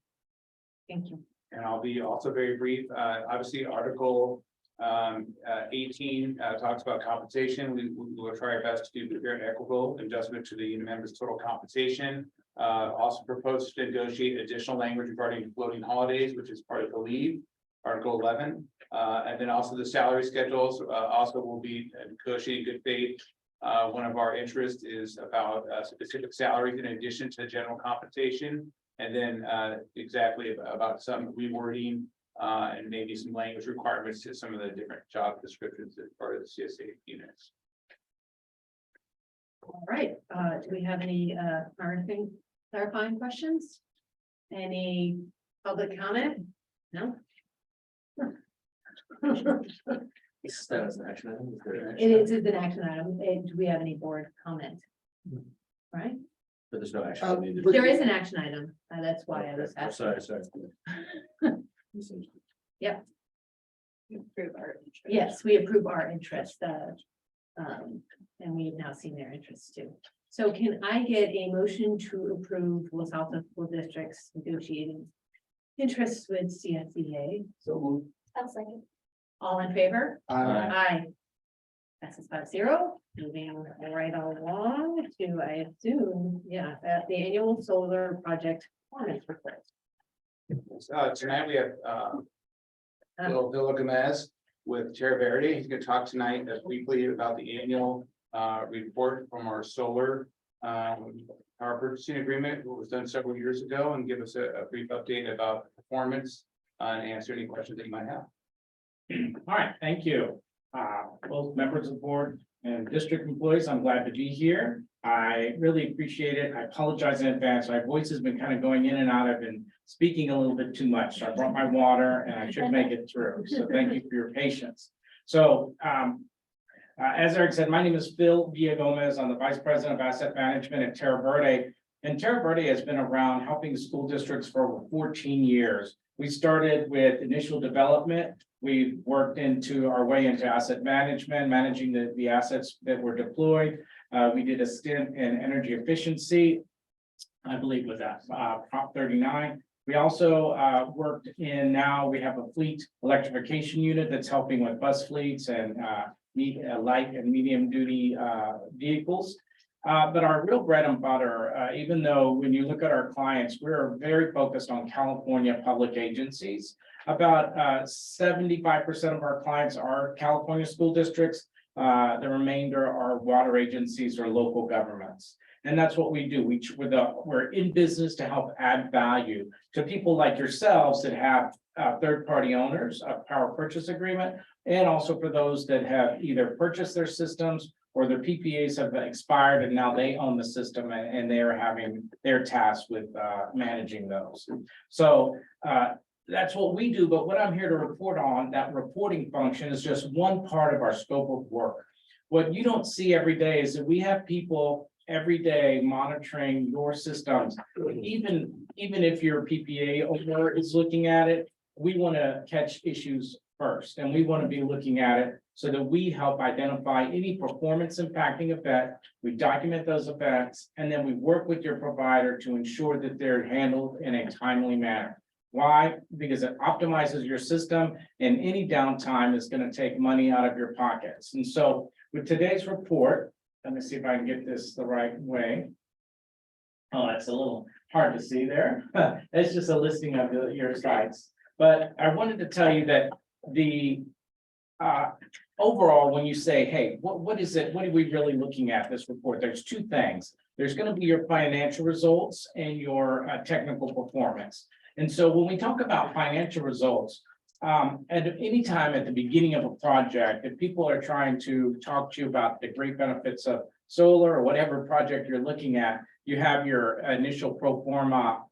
Thank you. And I'll be also very brief. Obviously, Article 18 talks about compensation. We will try our best to do fair and equitable adjustment to the union members' total compensation. Also propose to negotiate additional language regarding floating holidays, which is part of the leave, Article 11. And then also the salary schedules also will be negotiated in good faith. One of our interests is about specific salaries in addition to general compensation. And then exactly about some rewording and maybe some language requirements to some of the different job descriptions as part of the CSA units. All right, do we have any clarifying questions? Any public comment? No? That was an action item. Is there an It action is an action item. Do we have any board comment? Right, But there's no action. Uh, needed. but- there is an action item. That's why I was Oh, asking. sorry. Improve our interest. Yes, we approve our interest, and we've now seen their interests too. So can I get a motion to approve Los Altos School District's negotiating interests with CSEA? So moved. I'll second. All in favor? Aye. Aye. Passes 5-0. Moving right along to, I assume, the annual solar project performance report. Tonight we have Bill Gomez with Chair Verity. He's going to talk tonight briefly about the annual report from our solar power purchasing agreement, what was done several years ago, and give us a brief update about performance and answer any questions that you might have. All right, thank you. Both members of the board and district employees, I'm glad to be here. I really appreciate it. I apologize in advance. My voice has been kind of going in and out. I've been speaking a little bit too much. So I brought my water and I should make it through. So thank you for your patience. So as Eric said, my name is Phil Villagomez. I'm the Vice President of Asset Management at Terra Verde. And Terra Verde has been around helping school districts for over 14 years. We started with initial development. We've worked into our way into asset management, managing the assets that were deployed. We did a stint in energy efficiency, I believe with that Prop 39. We also worked in, now we have a fleet electrification unit that's helping with bus fleets and light and medium duty vehicles. But our real bread and butter, even though when you look at our clients, we're very focused on California public agencies. About 75% of our clients are California school districts. The remainder are water agencies or local governments. And that's what we do. We're in business to help add value to people like yourselves that have third-party owners of power purchase agreement, and also for those that have either purchased their systems or their PPAs have expired and now they own the system and they're having their task with managing those. So that's what we do, but what I'm here to report on, that reporting function is just one part of our scope of work. What you don't see every day is that we have people every day monitoring your systems. Even if your PPA owner is looking at it, we want to catch issues first, and we want to be looking at it so that we help identify any performance impacting effect. We document those effects, and then we work with your provider to ensure that they're handled in a timely manner. Why? Because it optimizes your system, and any downtime is going to take money out of your pockets. And so with today's report, let me see if I can get this the right way. Oh, that's a little hard to see there. It's just a listing of your sites. But I wanted to tell you that the overall, when you say, hey, what is it? What are we really looking at this report? There's two things. There's going to be your financial results and your technical performance. And so when we talk about financial results, at any time at the beginning of a project, if people are trying to talk to you about the great benefits of solar or whatever project you're looking at, you have your initial pro forma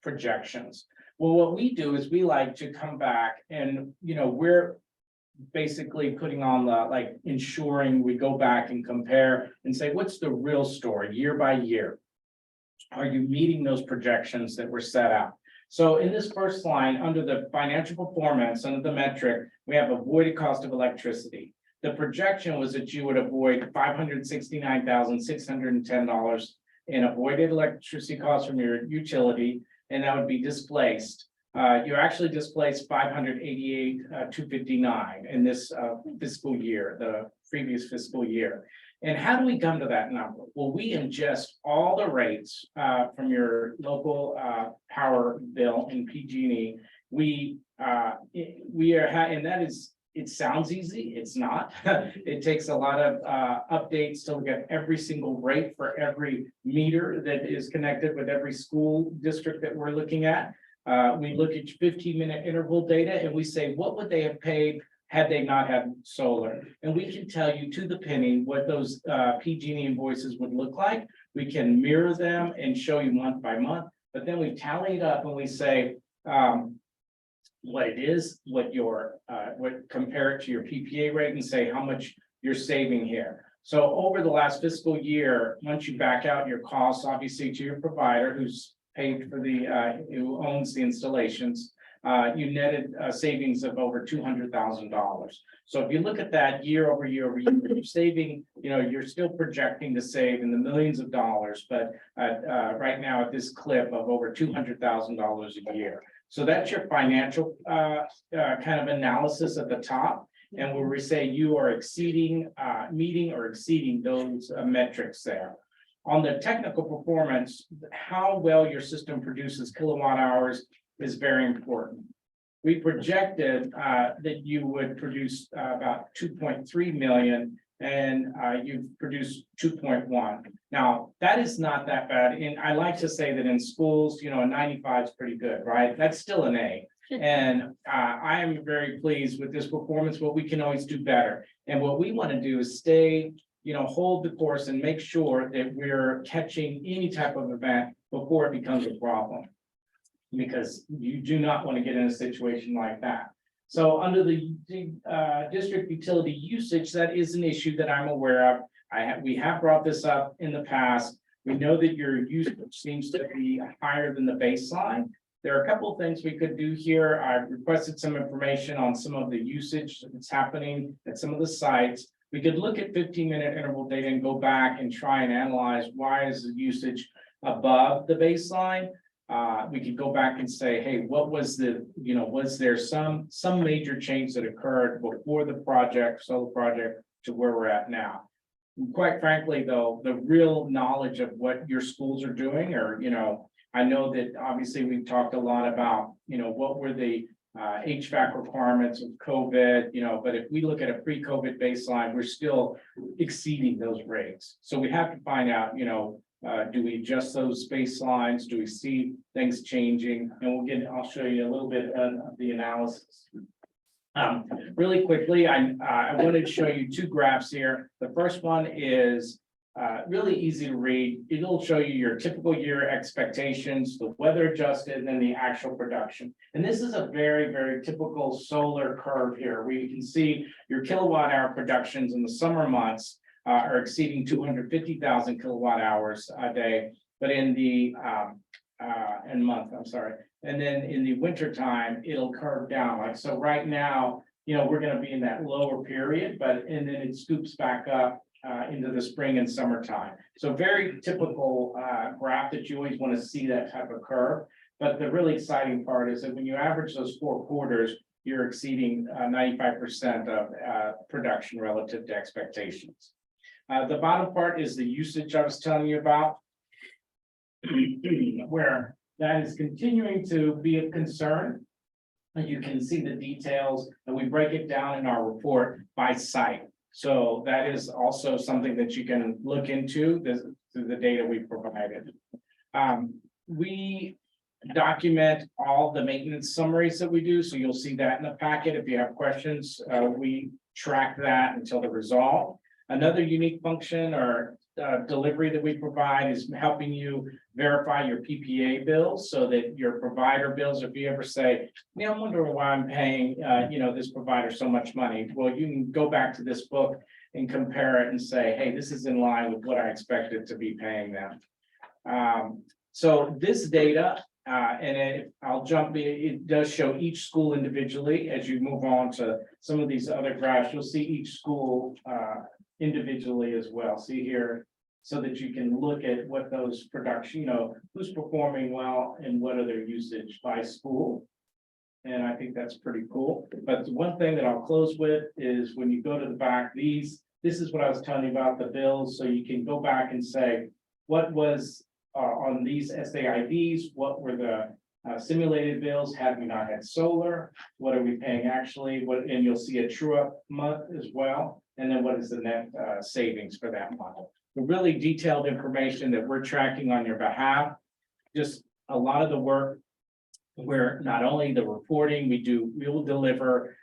projections. Well, what we do is we like to come back and, we're basically putting on the, ensuring we go back and compare and say, what's the real story year by year? Are you meeting those projections that were set out? So in this first line, under the financial performance, under the metric, we have avoided cost of electricity. The projection was that you would avoid $569,610 in avoided electricity costs from your utility, and that would be displaced You actually displaced 588, 259 in this fiscal year, the previous fiscal year. And how do we come to that number? Well, we ingest all the rates from your local power bill in PG&E. We are, and that is, it sounds easy, it's not. It takes a lot of updates to look at every single rate for every meter that is connected with every school district that we're looking at. We look at 15-minute interval data and we say, what would they have paid had they not had solar? And we can tell you to the penny what those PG&E invoices would look like. We can mirror them and show you month by month, but then we tally it up and we say what it is, what compare it to your PPA rate and say how much you're saving here. So over the last fiscal year, once you back out your costs, obviously to your provider who's paid for who owns the installations, you netted savings of over $200,000. So if you look at that year over year, you're saving, you're still projecting to save in the millions of dollars, but right now at this clip of over $200,000 a year. So that's your financial kind of analysis at the top. And where we say you are meeting or exceeding those metrics there. On the technical performance, how well your system produces kilowatt hours is very important. We projected that you would produce about 2.3 million and you've produced 2.1. Now, that is not that bad. And I like to say that in schools, a 95 is pretty good, right? That's still an A. And I am very pleased with this performance, but we can always do better. And what we want to do is stay, hold the course and make sure that we're catching any type of event before it becomes a problem. Because you do not want to get in a situation like that. So under the district utility usage, that is an issue that I'm aware of. We have brought this up in the past. We know that your usage seems to be higher than the baseline. There are a couple of things we could do here. I've requested some information on some of the usage that's happening at some of the sites. We could look at 15-minute interval data and go back and try and analyze why is the usage above the baseline. We could go back and say, hey, what was was there some major change that occurred before the solar project to where we're at now? Quite frankly, though, the real knowledge of what your schools are doing, or, I know that obviously we've talked a lot about, what were the HVAC requirements of COVID, but if we look at a pre-COVID baseline, we're still exceeding those rates. So we have to find out, do we adjust those baselines? Do we see things changing? And I'll show you a little bit of the analysis. Really quickly, I wanted to show you two graphs here. The first one is really easy to read. It'll show you your typical year expectations, the weather adjusted, and then the actual production. And this is a very, very typical solar curve here, where you can see your kilowatt hour productions in the summer months are exceeding 250,000 kilowatt hours a day, but in the and then in the winter time, it'll curve down. Like, so right now, we're going to be in that lower period, and then it scoops back up into the spring and summertime. So very typical graph that you always want to see that type of curve. But the really exciting part is that when you average those 4 quarters, you're exceeding 95% of production relative to expectations. The bottom part is the usage I was telling you about, where that is continuing to be of concern. And you can see the details, and we break it down in our report by site. So that is also something that you can look into through the data we provided. We document all the maintenance summaries that we do, so you'll see that in the packet. If you have questions, we track that until the resolve. Another unique function or delivery that we provide is helping you verify your PPA bills, so that your provider bills, if you ever say, I'm wondering why I'm paying, this provider so much money. Well, you can go back to this book and compare it and say, hey, this is in line with what I expected to be paying them. So this data, I'll jump in, it does show each school individually. As you move on to some of these other graphs, you'll see each school individually as well. See here, so that you can look at what those production, who's performing well and what are their usage by school. And I think that's pretty cool. But the one thing that I'll close with is when you go to the back, this is what I was telling you about the bills, so you can go back and say, what was on these SAIDs, what were the simulated bills, had we not had solar, what are we paying actually, and you'll see a true up month as well, and then what is the net savings for that month. The really detailed information that we're tracking on your behalf, just a lot of the work where not only the reporting, we deliver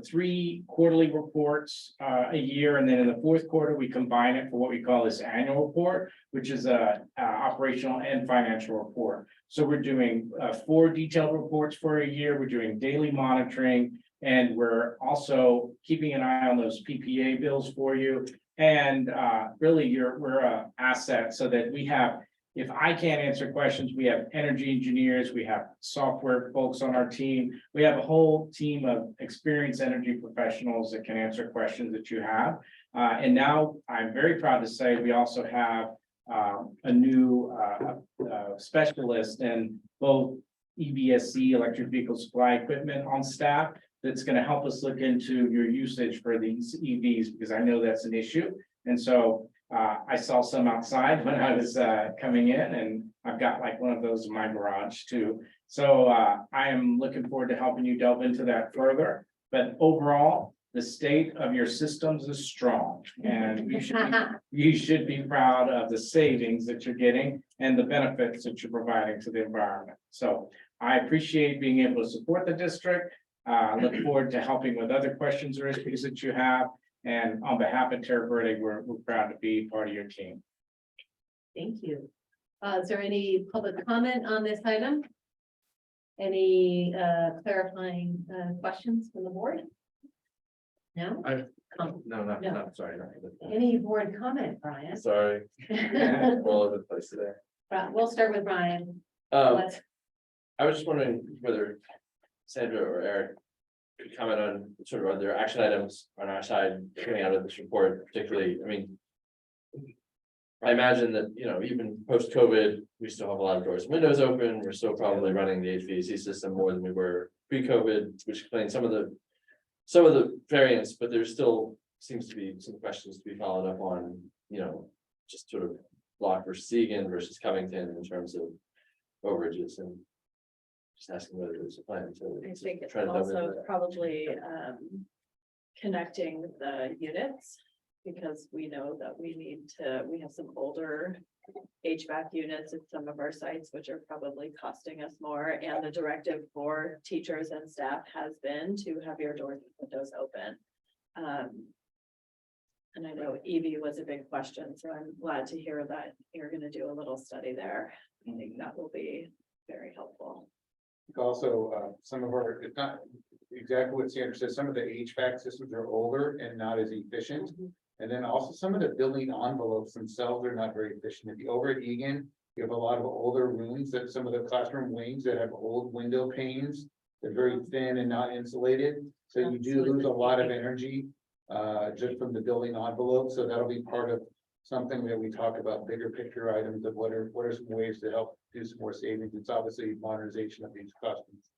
3 quarterly reports a year, and then in the fourth quarter, we combine it for what we call this annual report, which is a operational and financial report. So we're doing 4 detailed reports for a year, we're doing daily monitoring, and we're also keeping an eye on those PPA bills for you. And really, we're an asset so that we have, if I can't answer questions, we have energy engineers, we have software folks on our team. We have a whole team of experienced energy professionals that can answer questions that you have. And now I'm very proud to say we also have a new specialist in both EVSE, electric vehicle supply equipment, on staff that's going to help us look into your usage for these EVs, because I know that's an issue. And so I saw some outside when I was coming in, and I've got like one of those in my garage too. So I am looking forward to helping you delve into that further. But overall, the state of your systems is strong, and you should be proud of the savings that you're getting and the benefits that you're providing to the environment. So I appreciate being able to support the district. Look forward to helping with other questions or issues that you have. And on behalf of Terra Verde, we're proud to be part of your team. Thank you. Is there any public comment on this item? Any clarifying questions from the board? No? No, sorry. Any board comment, Brian? Sorry, all over the place today. We'll start with Brian. I was just wondering whether Sandra or Eric could comment on sort of other action items on our side coming out of this report, particularly, I mean, I imagine that, you know, even post-COVID, we still have a lot of doors and windows open. We're still probably running the HVAC system more than we were pre-COVID, which explains some of the variants, but there still seems to be some questions to be followed up on, you know, just sort of Block versus Egan versus Covington in terms of overages, and just asking whether there's a plan to. I think it's try to delve into also that. probably connecting the units, because we know that we have some older HVAC units at some of our sites, which are probably costing us more. And the directive for teachers and staff has been to have your doors and windows open. And I know EV was a big question, so I'm glad to hear that you're going to do a little study there. I think that will be very helpful. Also, some of our, it's not exactly what Sandra said, some of the HVAC systems are older and not as efficient. And then also some of the building envelopes themselves are not very efficient. If you over at Egan, you have a lot of older rooms, that some of the classroom wings that have old window panes. They're very thin and not insulated, so you do lose a lot of energy just from the building envelope. So that'll be part of something that we talk about, bigger picture items of what are some ways to help do some more savings. It's obviously modernization of these classrooms.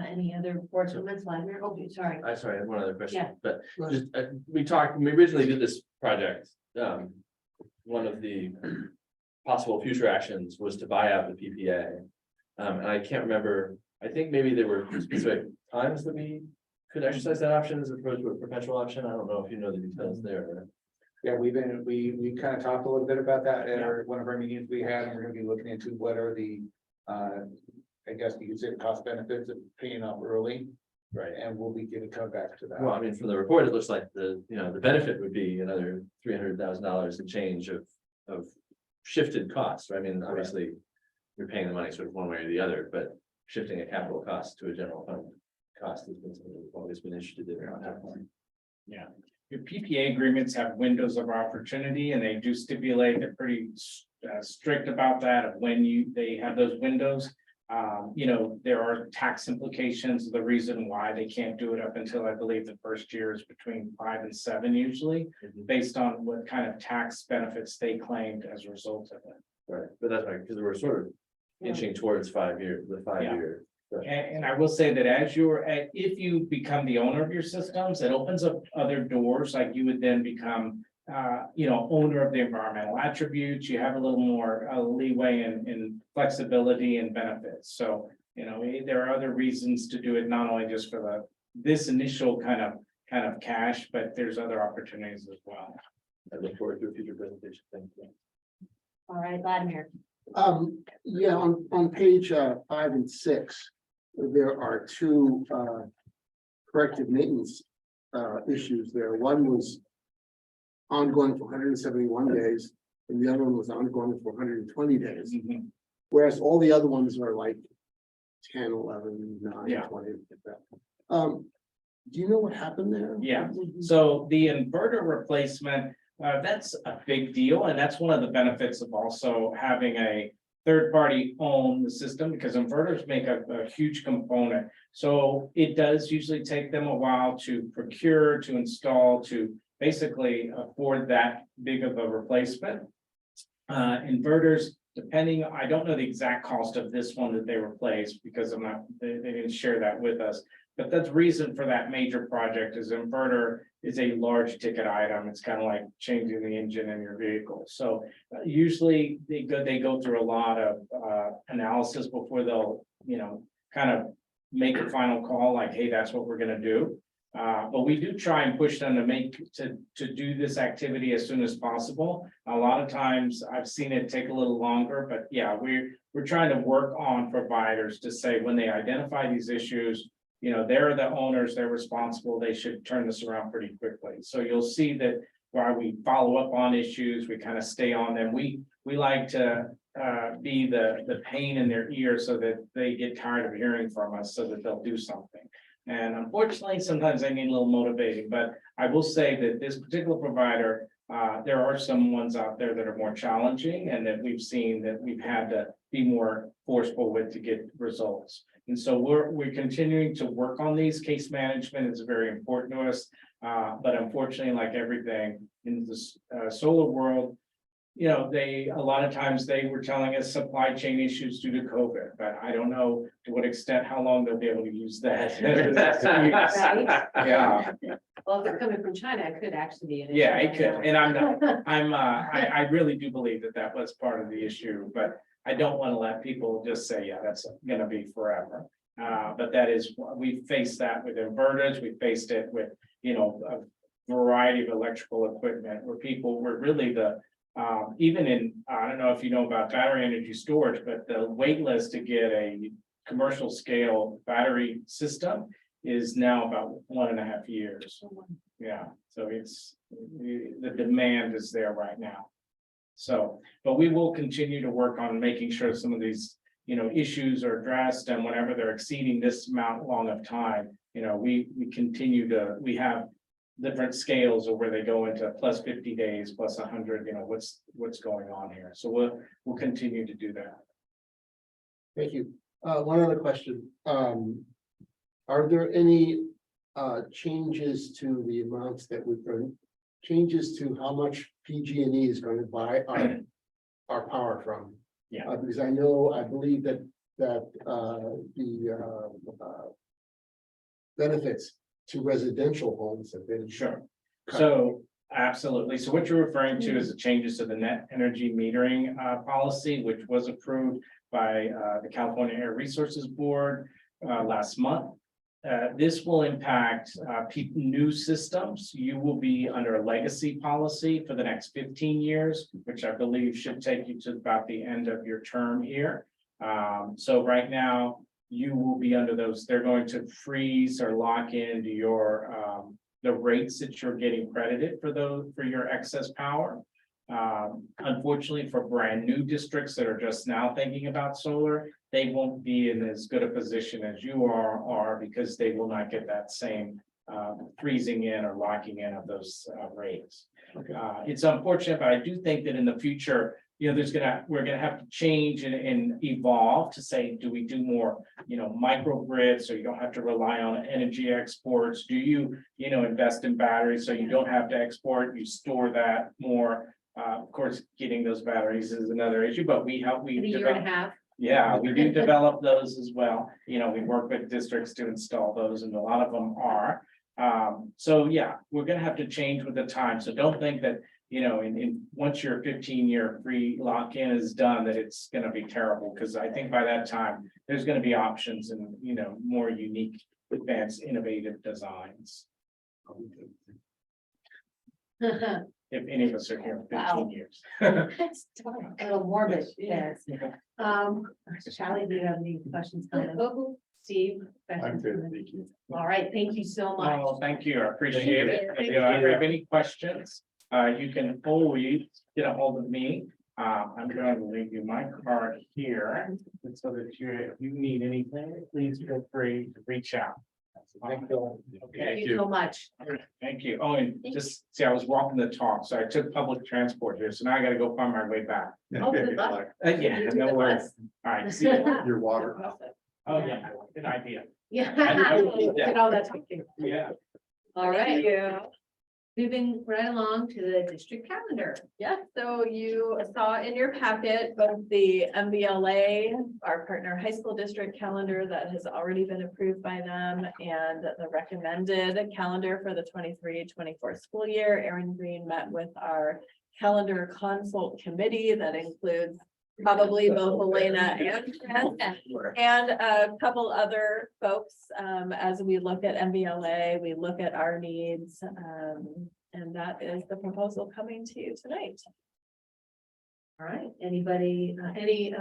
Any other board comments, Vladimir? Oh, sorry. I have one other question, Yeah. but just, we originally did this project. One of the possible future actions was to buy out the PPA. And I can't remember, I think maybe there were specific times that we could exercise that option as opposed to a perpetual option. I don't know if you know the details there. Yeah, we kind of talked a little bit about that at one of our meetings we had, and we're gonna be looking into what are the I guess you could say the cost benefits of paying off early. Right. And we'll be coming back to that. Well, I mean, from the report, it looks like the benefit would be another $300,000 in change of shifted costs. I mean, obviously, you're paying the money sort of one way or the other, but shifting a capital cost to a general fund cost has been something we've always been interested in. Yeah, your PPA agreements have windows of opportunity, and they do stipulate, they're pretty strict about that of when they have those windows. You know, there are tax implications. The reason why they can't do it up until, I believe, the first year is between 5 and 7 usually, based on what kind of tax benefits they claimed as a result of it. Right, but that's right, because there were sort of inching towards 5 year, the 5 year. And I will say that as you're, if you become the owner of your systems, it opens up other doors, like you would then become. Owner of the environmental attributes, you have a little more leeway in flexibility and benefits, so. There are other reasons to do it, not only just for this initial kind of cash, but there's other opportunities as well. I look forward to a future presentation. Thank you. All right, Vladimir. Yeah, on page 5 and 6, there are two corrective maintenance issues there. One was ongoing for 171 days, and the other one was ongoing for 120 days. Whereas all the other ones are like 10, 11, 9, Yeah. 20, like that. Do you know what happened there? Yeah. So the inverter replacement, that's a big deal, and that's one of the benefits of also having a third party own the system, because inverters make a huge component. So it does usually take them a while to procure, to install, to basically afford that big of a replacement. Inverters, depending, I don't know the exact cost of this one that they replaced, because they didn't share that with us. But that's reason for that major project is inverter is a large ticket item. It's kind of like changing the engine in your vehicle. So usually they go through a lot of analysis before they'll, kind of make a final call like, hey, that's what we're gonna do. But we do try and push them to do this activity as soon as possible. A lot of times I've seen it take a little longer, but yeah, we're trying to work on providers to say when they identify these issues, they're the owners, they're responsible, they should turn this around pretty quickly. So you'll see that while we follow up on issues, we kind of stay on them. We like to be the pain in their ear so that they get tired of hearing from us so that they'll do something. And unfortunately, sometimes they need a little motivating, but I will say that this particular provider, there are some ones out there that are more challenging and that we've seen that we've had to be more forceful with to get results. And so we're continuing to work on these. Case management is very important to us. But unfortunately, like everything in this solar world, a lot of times they were telling us supply chain issues due to COVID, but I don't know to what extent, how long they'll be able to use that. Yeah. Well, if they're coming from China, it could actually be an issue. Yeah, it could, and I really do believe that was part of the issue, but I don't want to let people just say, yeah, that's gonna be forever. But that is, we faced that with inverters, we faced it with, a variety of electrical equipment where people were really even in, I don't know if you know about battery energy storage, but the wait list to get a commercial scale battery system is now about 1.5 years. Yeah, so the demand is there right now. So, but we will continue to work on making sure some of these, issues are addressed, and whenever they're exceeding this amount long of time, we we have different scales of where they go into plus 50 days, plus 100, what's going on here. So we'll continue to do that. Thank you. One other question. Are there any changes to the amounts that we've done? Changes to how much PG&E is going to buy our power from? Yeah. Because I believe that the benefits to residential homes have been. Sure. So absolutely. So what you're referring to is the changes to the net energy metering policy, which was approved by the California Air Resources Board last month. This will impact new systems. You will be under a legacy policy for the next 15 years, which I believe should take you to about the end of your term here. So right now, you will be under those. They're going to freeze or lock into your the rates that you're getting credited for your excess power. Unfortunately, for brand new districts that are just now thinking about solar, they won't be in as good a position as you are because they will not get that same freezing in or locking in of those rates. Okay. It's unfortunate, but I do think that in the future, we're gonna have to change and evolve to say, do we do more, microgrids so you don't have to rely on energy exports? Do you, invest in batteries so you don't have to export, you store that more? Of course, getting those batteries is another issue, but we help. In a year and a half. Yeah, we do develop those as well. You know, we work with districts to install those and a lot of them are. So yeah, we're gonna have to change with the time. So don't think that, you know, once your 15-year free lock-in is done, that it's gonna be terrible. Cause I think by that time, there's gonna be options and, you know, more unique, advanced, innovative designs. If any of us are here 15 years. That's a little morbid, yes. Charlie, do you have any questions? comments? Steve? I'm good, thank you. All right, thank you so much. Oh, thank you. I appreciate it. Thank If you you. have any questions, you can always get a hold of me. I'm going to leave you my card here, and so that if you need anything, please feel free to reach out. Thank Okay, you so much. thank you. Oh, and just see, I was walking the talk, so I took public transport here, so now I gotta go find my way back. Oh, good luck. Yeah, no worries. All right, see you. Your water. Oh, yeah, good idea. Yeah. Yeah. Did all that talking. Yeah. All right, Thank you. moving right along to the district calendar. Yeah, so you saw in your packet both the MBLA, our partner high school district calendar that has already been approved by them, and the recommended calendar for the 23-24 school year. Erin Green met with our calendar consult committee that includes probably both Elena and Chris, and a couple other folks. As we look at MBLA, we look at our needs, and that is the proposal coming to you tonight. All right, anybody, any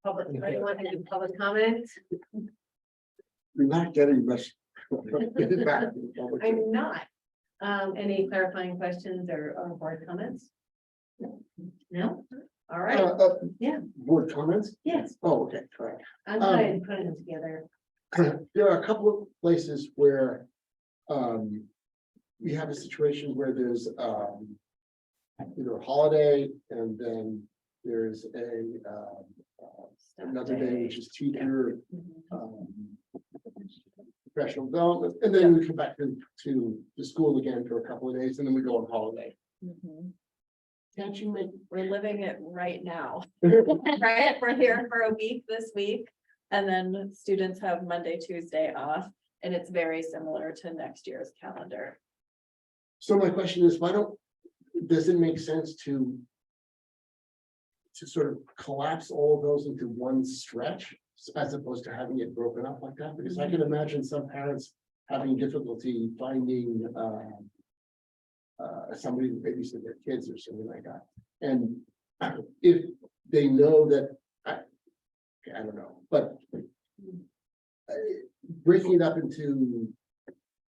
public, anyone to do public comment? We're not getting much. feedback. I'm not. Any clarifying questions or board comments? No? All right, yeah. Board comments? Yes, Oh, okay, correct. I'm trying to put them together. There are a couple of places where we have a situation where there's either a holiday and then there's another day, which is teacher professional development, and then we come back to the school again for a couple of days, and then we go on holiday. Can't you make? We're living it right now. Right, we're here for a week this week, and then students have Monday, Tuesday off, and it's very similar to next year's calendar. So my question is, does it make sense to sort of collapse all of those into one stretch as opposed to having it broken up like that? Because I can imagine some parents having difficulty finding somebody to babysit their kids or something like that. And if they know that, I don't know, but breaking it up into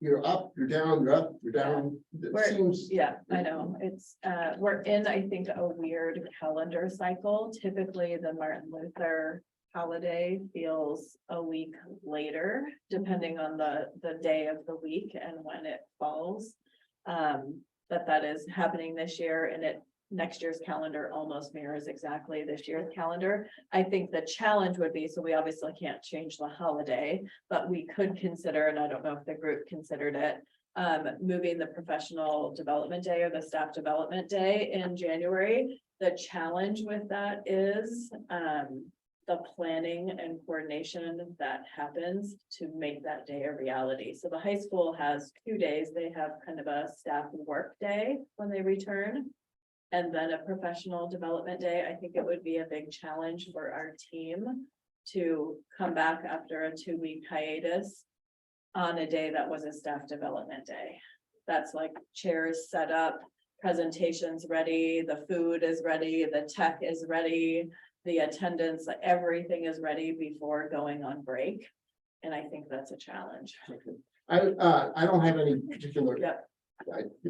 you're up, you're down, you're up, you're down, it seems. Yeah, I know, it's, we're in, I think, a weird calendar cycle. Typically, the Martin Luther holiday feels a week later, depending on the day of the week and when it falls. That is happening this year, and next year's calendar almost mirrors exactly this year's calendar. I think the challenge would be, so we obviously can't change the holiday, but we could consider, and I don't know if the group considered it, moving the professional development day or the staff development day in January. The challenge with that is the planning and coordination that happens to make that day a reality. So the high school has 2 days. They have kind of a staff work day when they return, and then a professional development day. I think it would be a big challenge for our team to come back after a 2-week hiatus on a day that was a staff development day. That's like chairs set up, presentations ready, the food is ready, the tech is ready, the attendance, everything is ready before going on break. And I think that's a challenge. I don't have any particular Yep.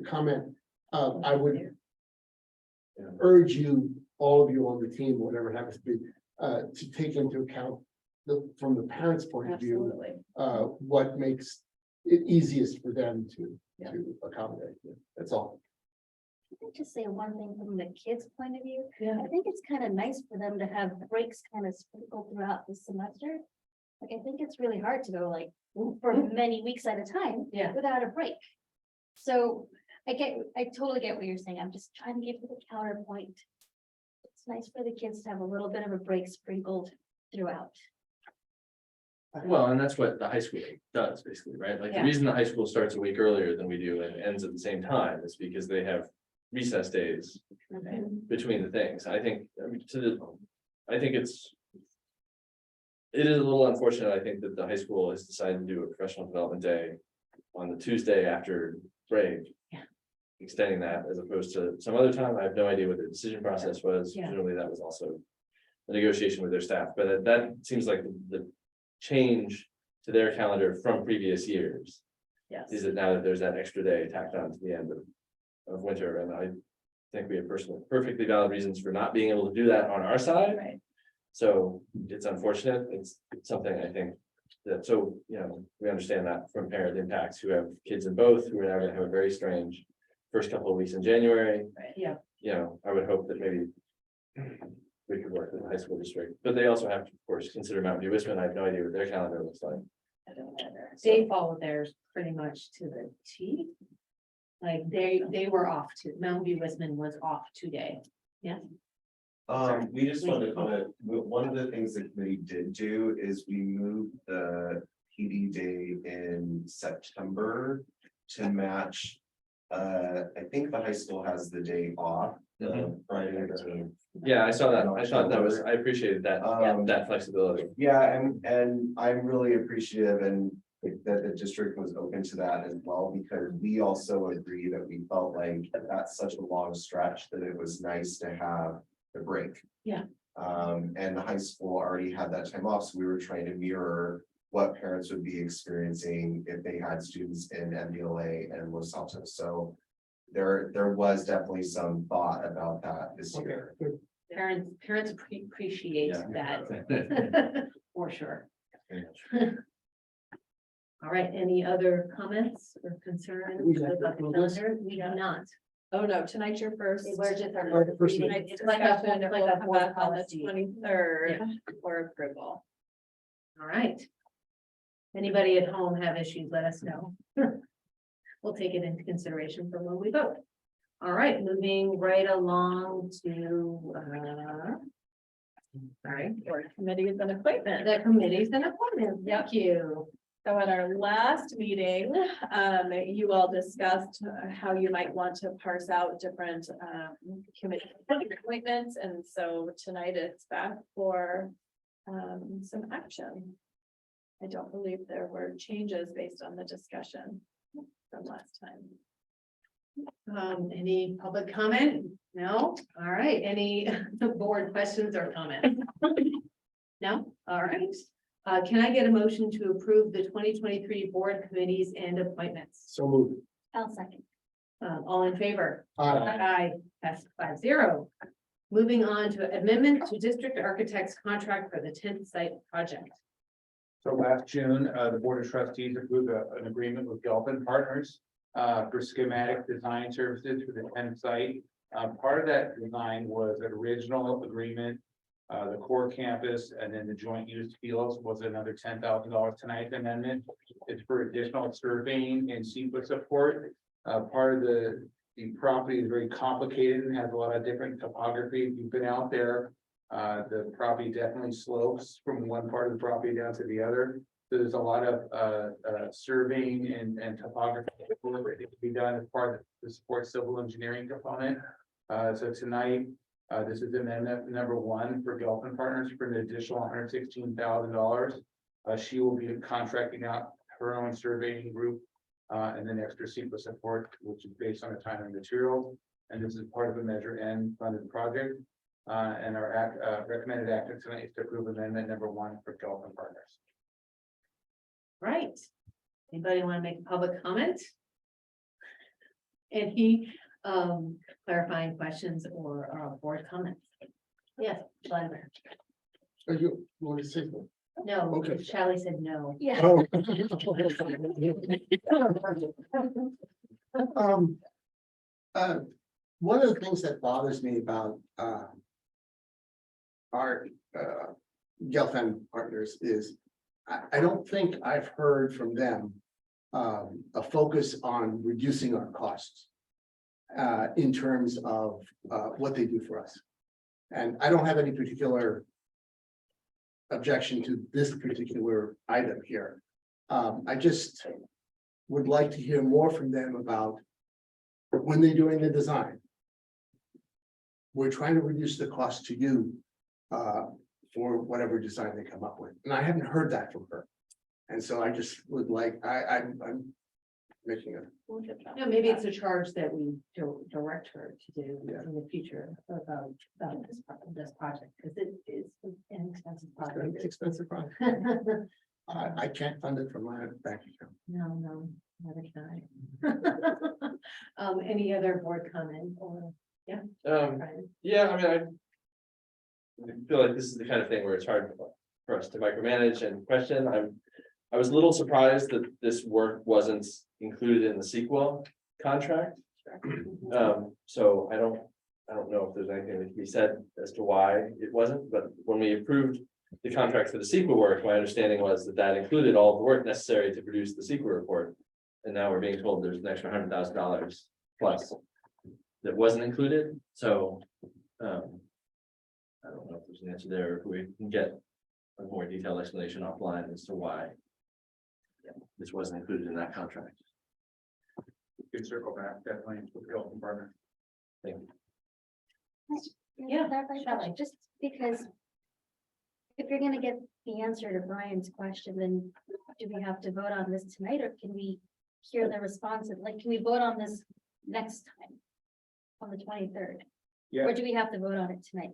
comment. I would urge you, all of you on the team, whatever it happens to be, to take into account from the parents' point of view, Absolutely. what makes it easiest for them to accommodate. That's all. I could just say one thing from the kids' point of view. Yeah. I think it's kind of nice for them to have breaks kind of sprinkled throughout the semester. Like, I think it's really hard to go like for many weeks at a time Yeah. without a break. So I totally get what you're saying. I'm just trying to give you the counterpoint. It's nice for the kids to have a little bit of a break sprinkled throughout. Well, and that's what the high school does basically, right? Like the Yeah. reason the high school starts a week earlier than we do and ends at the same time is because they have recess days between the things. I think, I mean, I think it is a little unfortunate, I think, that the high school has decided to do a professional development day on the Tuesday after break. Yeah. Extending that as opposed to some other time. I have no idea what their decision process was. Yeah. Presumably that was also a negotiation with their staff, but that seems like the change to their calendar from previous years. Yes. Is it now that there's that extra day tacked on to the end of winter, and I think we have perfectly valid reasons for not being able to do that on our side. Right. So it's unfortunate, it's something I think that, so, we understand that from parent impacts who have kids in both, who are now gonna have a very strange first couple of weeks in January. Yeah. I would hope that maybe we could work with the high school district, but they also have to, of course, consider Mountain View Wisman. I have no idea what their calendar looks like. They followed theirs pretty much to the T. Like they were off to, Mountain View Wisman was off today. Yeah. We just wanted to comment, one of the things the committee did do is we moved the PD day in September to match. I think the high school has the day off, Friday. Yeah, I saw that. I thought that was, I appreciated that, that flexibility. Yeah, and I'm really appreciative and that the district was open to that as well, because we also agree that we felt like that's such a long stretch that it was nice to have the break. Yeah. And the high school already had that time off, so we were trying to mirror what parents would be experiencing if they had students in MDLA and Los Altos. So there was definitely some thought about that this year. Parents appreciate Yeah. that. For sure. All right, any other comments or concerns about the calendar? We do not. Oh, no, tonight's your first. We're just First meeting. Tonight's It's like a- discussion, it like will a come board back on the policy. 23rd for approval. All right. Anybody at home have issues, let us know. We'll take it into consideration for when we vote. All right, moving right along to, sorry, Or committees and appointments. the committees and appointments. Thank you. So at our last meeting, you all discussed how you might want to parse out different committee appointments, and so tonight it's back for some action. I don't believe there were changes based on the discussion from last time. Any public comment? No? All right, any board questions or comments? No? All right. Can I get a motion to approve the 2023 board committees and appointments? So moved. I'll second. All in favor? Aye. Aye, passed 5-0. Moving on to amendment to district architect's contract for the 10th site project. So last June, the Board of Trustees approved an agreement with Gilpin Partners for schematic design services for the 10th site. Part of that design was an original agreement, the core campus, and then the joint use fields was another $10,000 tonight's amendment. It's for additional surveying and SEQA support. Part of the property is very complicated and has a lot of different topography. If you've been out there, the property definitely slopes from one part of the property down to the other. So there's a lot of surveying and topography that can be done as part of the support civil engineering component. So tonight, this is amendment number 1 for Gilpin Partners for an additional $116,000. She will be contracting out her own surveying group and then extra SEQA support, which is based on the time and materials. And this is part of a Measure N funded project. And our recommended action tonight is to approve amendment number 1 for Gilpin Partners. Right. Anybody want to make a public comment? Any clarifying questions or board comments? Yes, Vladimir. Are you want to say something? No, Okay. Shelley said no. Yeah. Oh. One of the things that bothers me about our Gelfen partners is I don't think I've heard from them a focus on reducing our costs in terms of what they do for us. And I don't have any particular objection to this particular item here. I just would like to hear more from them about when they're doing the design. We're trying to reduce the cost to you for whatever design they come up with, and I haven't heard that from her. And so I just would like, I'm making a, No, maybe it's a charge that we direct her to do Yeah. in the future about this project, because it is an expensive project. it's expensive project. I can't fund it from my bank account. No, neither can I. Any other board comment or? Brian? Yeah, I mean, I feel like this is the kind of thing where it's hard for us to micromanage and question. I was a little surprised that this work wasn't included in the sequel contract. So I don't know if there's anything that can be said as to why it wasn't, but when we approved the contract for the sequel work, my understanding was that that included all the work necessary to produce the sequel report. And now we're being told there's an extra $100,000 plus that wasn't included, so I don't know if there's an answer there, or if we can get a more detailed explanation offline as to why this wasn't included in that contract. Good circle back, definitely with the health department. Thank you. Yeah, Shelley, just because if you're gonna get the answer to Brian's question, then do we have to vote on this tonight, or can we hear the response? Like, can we vote on this next time? On the 23rd? Yeah. Or do we have to vote on it tonight?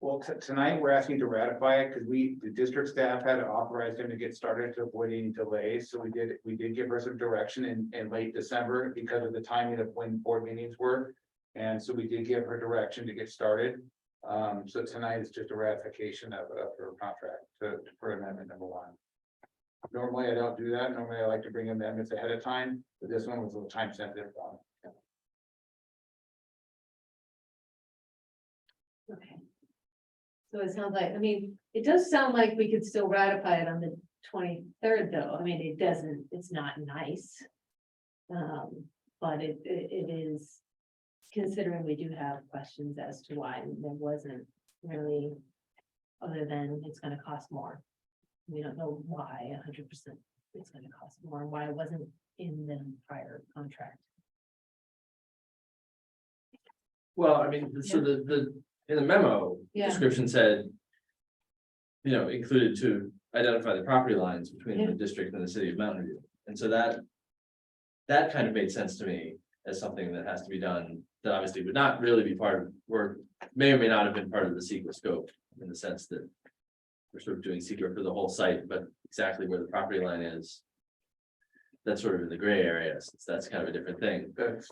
Well, tonight, we're asking to ratify it because the district staff had authorized him to get started to avoid any delays. So we did give her some direction in late December because of the timing of when board meetings were. And so we did give her direction to get started. So tonight is just a ratification of her contract for amendment number 1. Normally, I don't do that. Normally, I like to bring amendments ahead of time, but this one was a little time sensitive. Okay. So it sounds like, I mean, it does sound like we could still ratify it on the 23rd, though. I mean, it doesn't, it's not nice. But it is, considering we do have questions as to why there wasn't really, other than it's gonna cost more. We don't know why 100% it's gonna cost more, why it wasn't in the prior contract. Well, I mean, so the in the memo, Yeah. description said, included to identify the property lines between the district and the city of Mountain View. And so that kind of made sense to me as something that has to be done, that obviously would not really be part of, or may or may not have been part of the secret scope, in the sense that we're sort of doing secret for the whole site, but exactly where the property line is, that's sort of in the gray area, since that's kind of a different thing. That's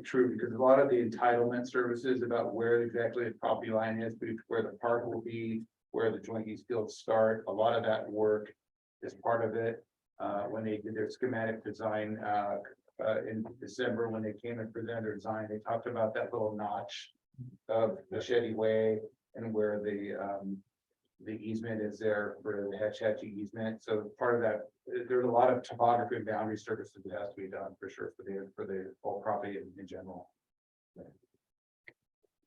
true, because a lot of the entitlement services about where exactly the property line is, where the park will be, where the joint use fields start, a lot of that work is part of it. When they did their schematic design in December, when they came and presented their design, they talked about that little notch of the Shetty Way and where the easement is there for the Hatchatchee easement. So part of that, there's a lot of topography and boundary services that has to be done for sure for the whole property in general.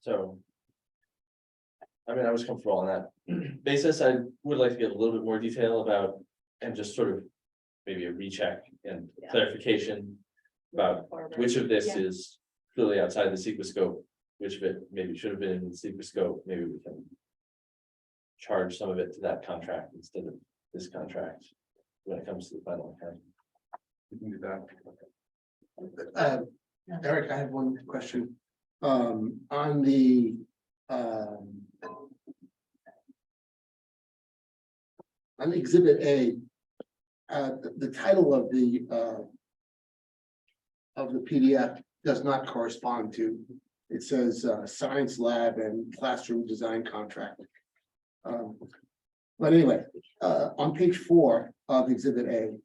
So. I mean, I was comfortable on that basis. I would like to get a little bit more detail about, and just sort of maybe a recheck and clarification about which of this is clearly outside the secret scope, which of it maybe should have been in the secret scope. Maybe we can charge some of it to that contract instead of this contract when it comes to the final account. You can do that. Eric, I have one question. On the on Exhibit A, the title of the PDF does not correspond to. It says Science Lab and Classroom Design Contract. But anyway, on page 4 of Exhibit A,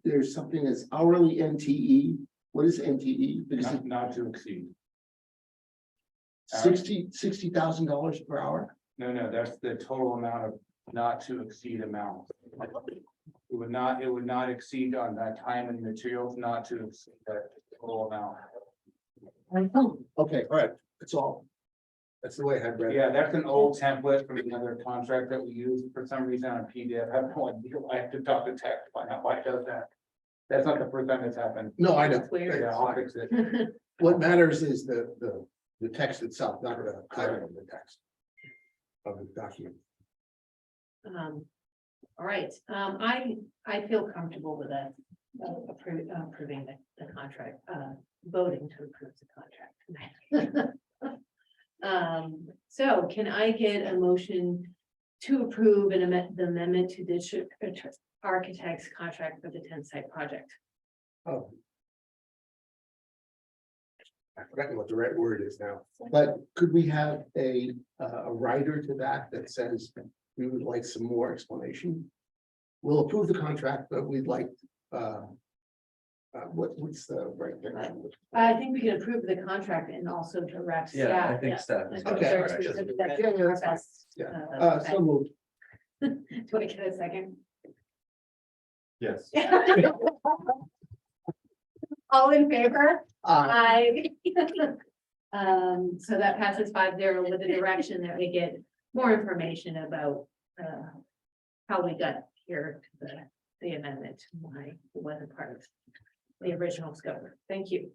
there's something that's hourly NTE. What is NTE? Because it's Not to exceed. $60,000 per hour. No, that's the total amount of not to exceed amount. It would not exceed on that time and materials, not to exceed that total amount. Okay, all right, that's all. That's the way I read it. Yeah, that's an old template from another contract that we use for some reason on PDF. I have no idea. I have to talk to tech to find out why it does that. That's not the first time it's happened. No, I know. It's weird. Yeah, I'll fix it. What matters is the text itself, not the title of the text. Of the document. All right, I feel comfortable with that, approving the contract, voting to approve the contract. So can I get a motion to approve the amendment to district architect's contract for the 10 site project? Oh. I've forgotten what the right word is now, but could we have a writer to that says we would like some more explanation? We'll approve the contract, but we'd like, what's the right thing? I think we can approve the contract and also direct Yeah, staff. I think staff is. Okay. Direct Correct. specific Yeah, yeah, that's fine. requests. Yeah, so moved. Do I get a second? Yes. All in favor? Uh, Aye. So that passes 5-0 with the direction that we get more information about how we got here to the amendment. Why it wasn't part of the original scope. Thank you.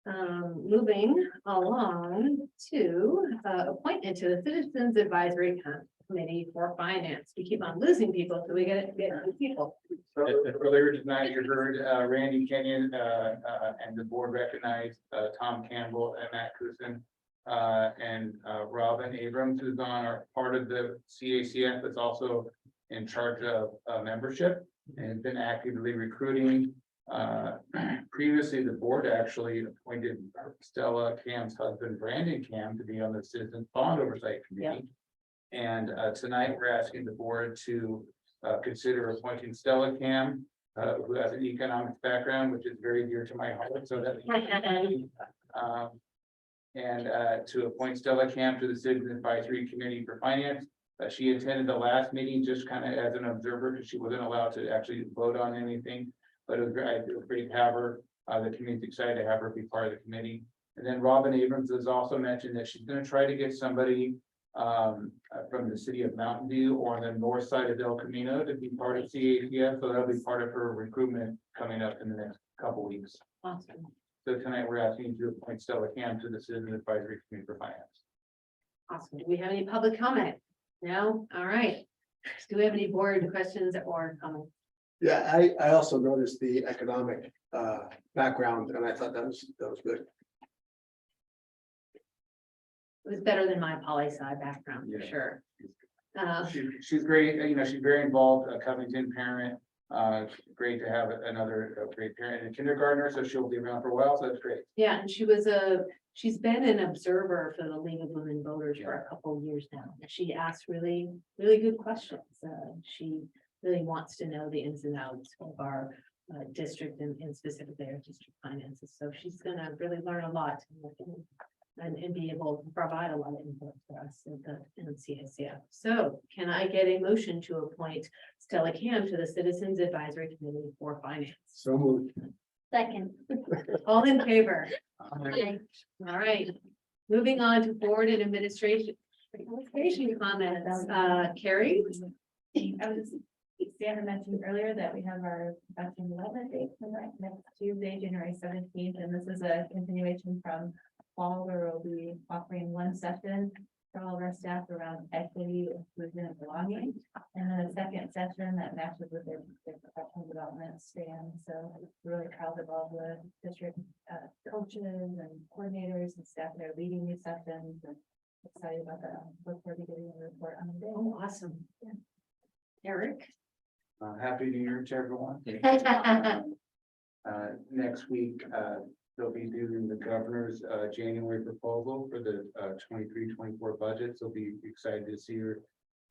Moving along to appointment to the Citizens Advisory Committee for Finance. We keep on losing people, so we get new people. So earlier tonight, you heard Randy Kenyon and the board recognized Tom Campbell and Matt Kusin. And Robin Abrams, who's on our part of the CACF, that's also in charge of membership and has been actively recruiting. Previously, the board actually appointed Stella Cam's husband, Brandon Cam, to be on the Citizens Bond Oversight Committee. And tonight, we're asking the board to consider appointing Stella Cam, who has an economics background, which is very dear to my heart, so that. And to appoint Stella Camp to the Citizens Advisory Committee for Finance. She attended the last meeting just kind of as an observer because she wasn't allowed to actually vote on anything. But it was great to have her. The committee's excited to have her be part of the committee. And then Robin Abrams has also mentioned that she's going to try to get somebody from the city of Mountain View or on the north side of El Camino to be part of CACF. So that'll be part of her recruitment coming up in the next couple weeks. Awesome. So tonight we're asking you to appoint Stella Cam to the Citizen Advisory Committee for Finance. Awesome. Do we have any public comment? No? All right. Do we have any board questions or comments? Yeah, I also noticed the economic background and I thought that was good. It was better than my poli-sci background, for Yeah. sure. She's great, you know, she's very involved, a Covington parent. Great to have another great parent and a kindergartner, so she'll be around for a while, so that's great. Yeah, and she's been an observer for the League of Women Voters for a couple of years now. She asks really, really good questions. She really wants to know the ins and outs of our district and specifically our district finances. So she's gonna really learn a lot and be able to provide a lot of input for us in the CACF. So can I get a motion to appoint Stella Cam to the Citizens Advisory Committee for Finance? So moved. Second. All in favor? Aye. All right, moving on to board and administration comments. Carrie? Sandra mentioned earlier that we have our professional development day tonight, next Tuesday, January 17th, and this is a continuation from fall where we'll be offering one session for all of our staff around equity, inclusion, and belonging. And then a second session that matches with their professional development stand. So we're really proud of all the district coaches and coordinators and staff that are leading these sessions and excited about that. Look forward to getting a report on the day. Oh, awesome. Yeah. Eric? Happy New Year to everyone. Next week, they'll be doing the governor's January proposal for the 23-24 budget. So be excited to see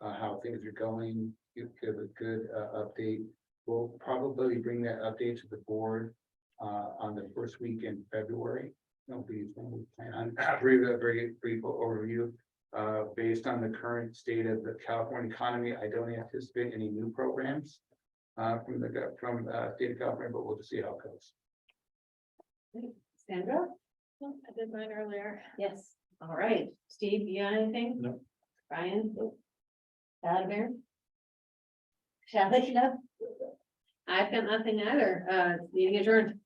how things are going. Give a good update. We'll probably bring that update to the board on the first week in February. That'll be when we plan on a very brief overview. Based on the current state of the California economy, I don't anticipate any new programs from state of California, but we'll just see how it goes. Sandra? I did mine earlier. Yes. All right, Steve, you got anything? No. Brian? Vladimir? Shall I? I've got nothing either. Meeting adjourned.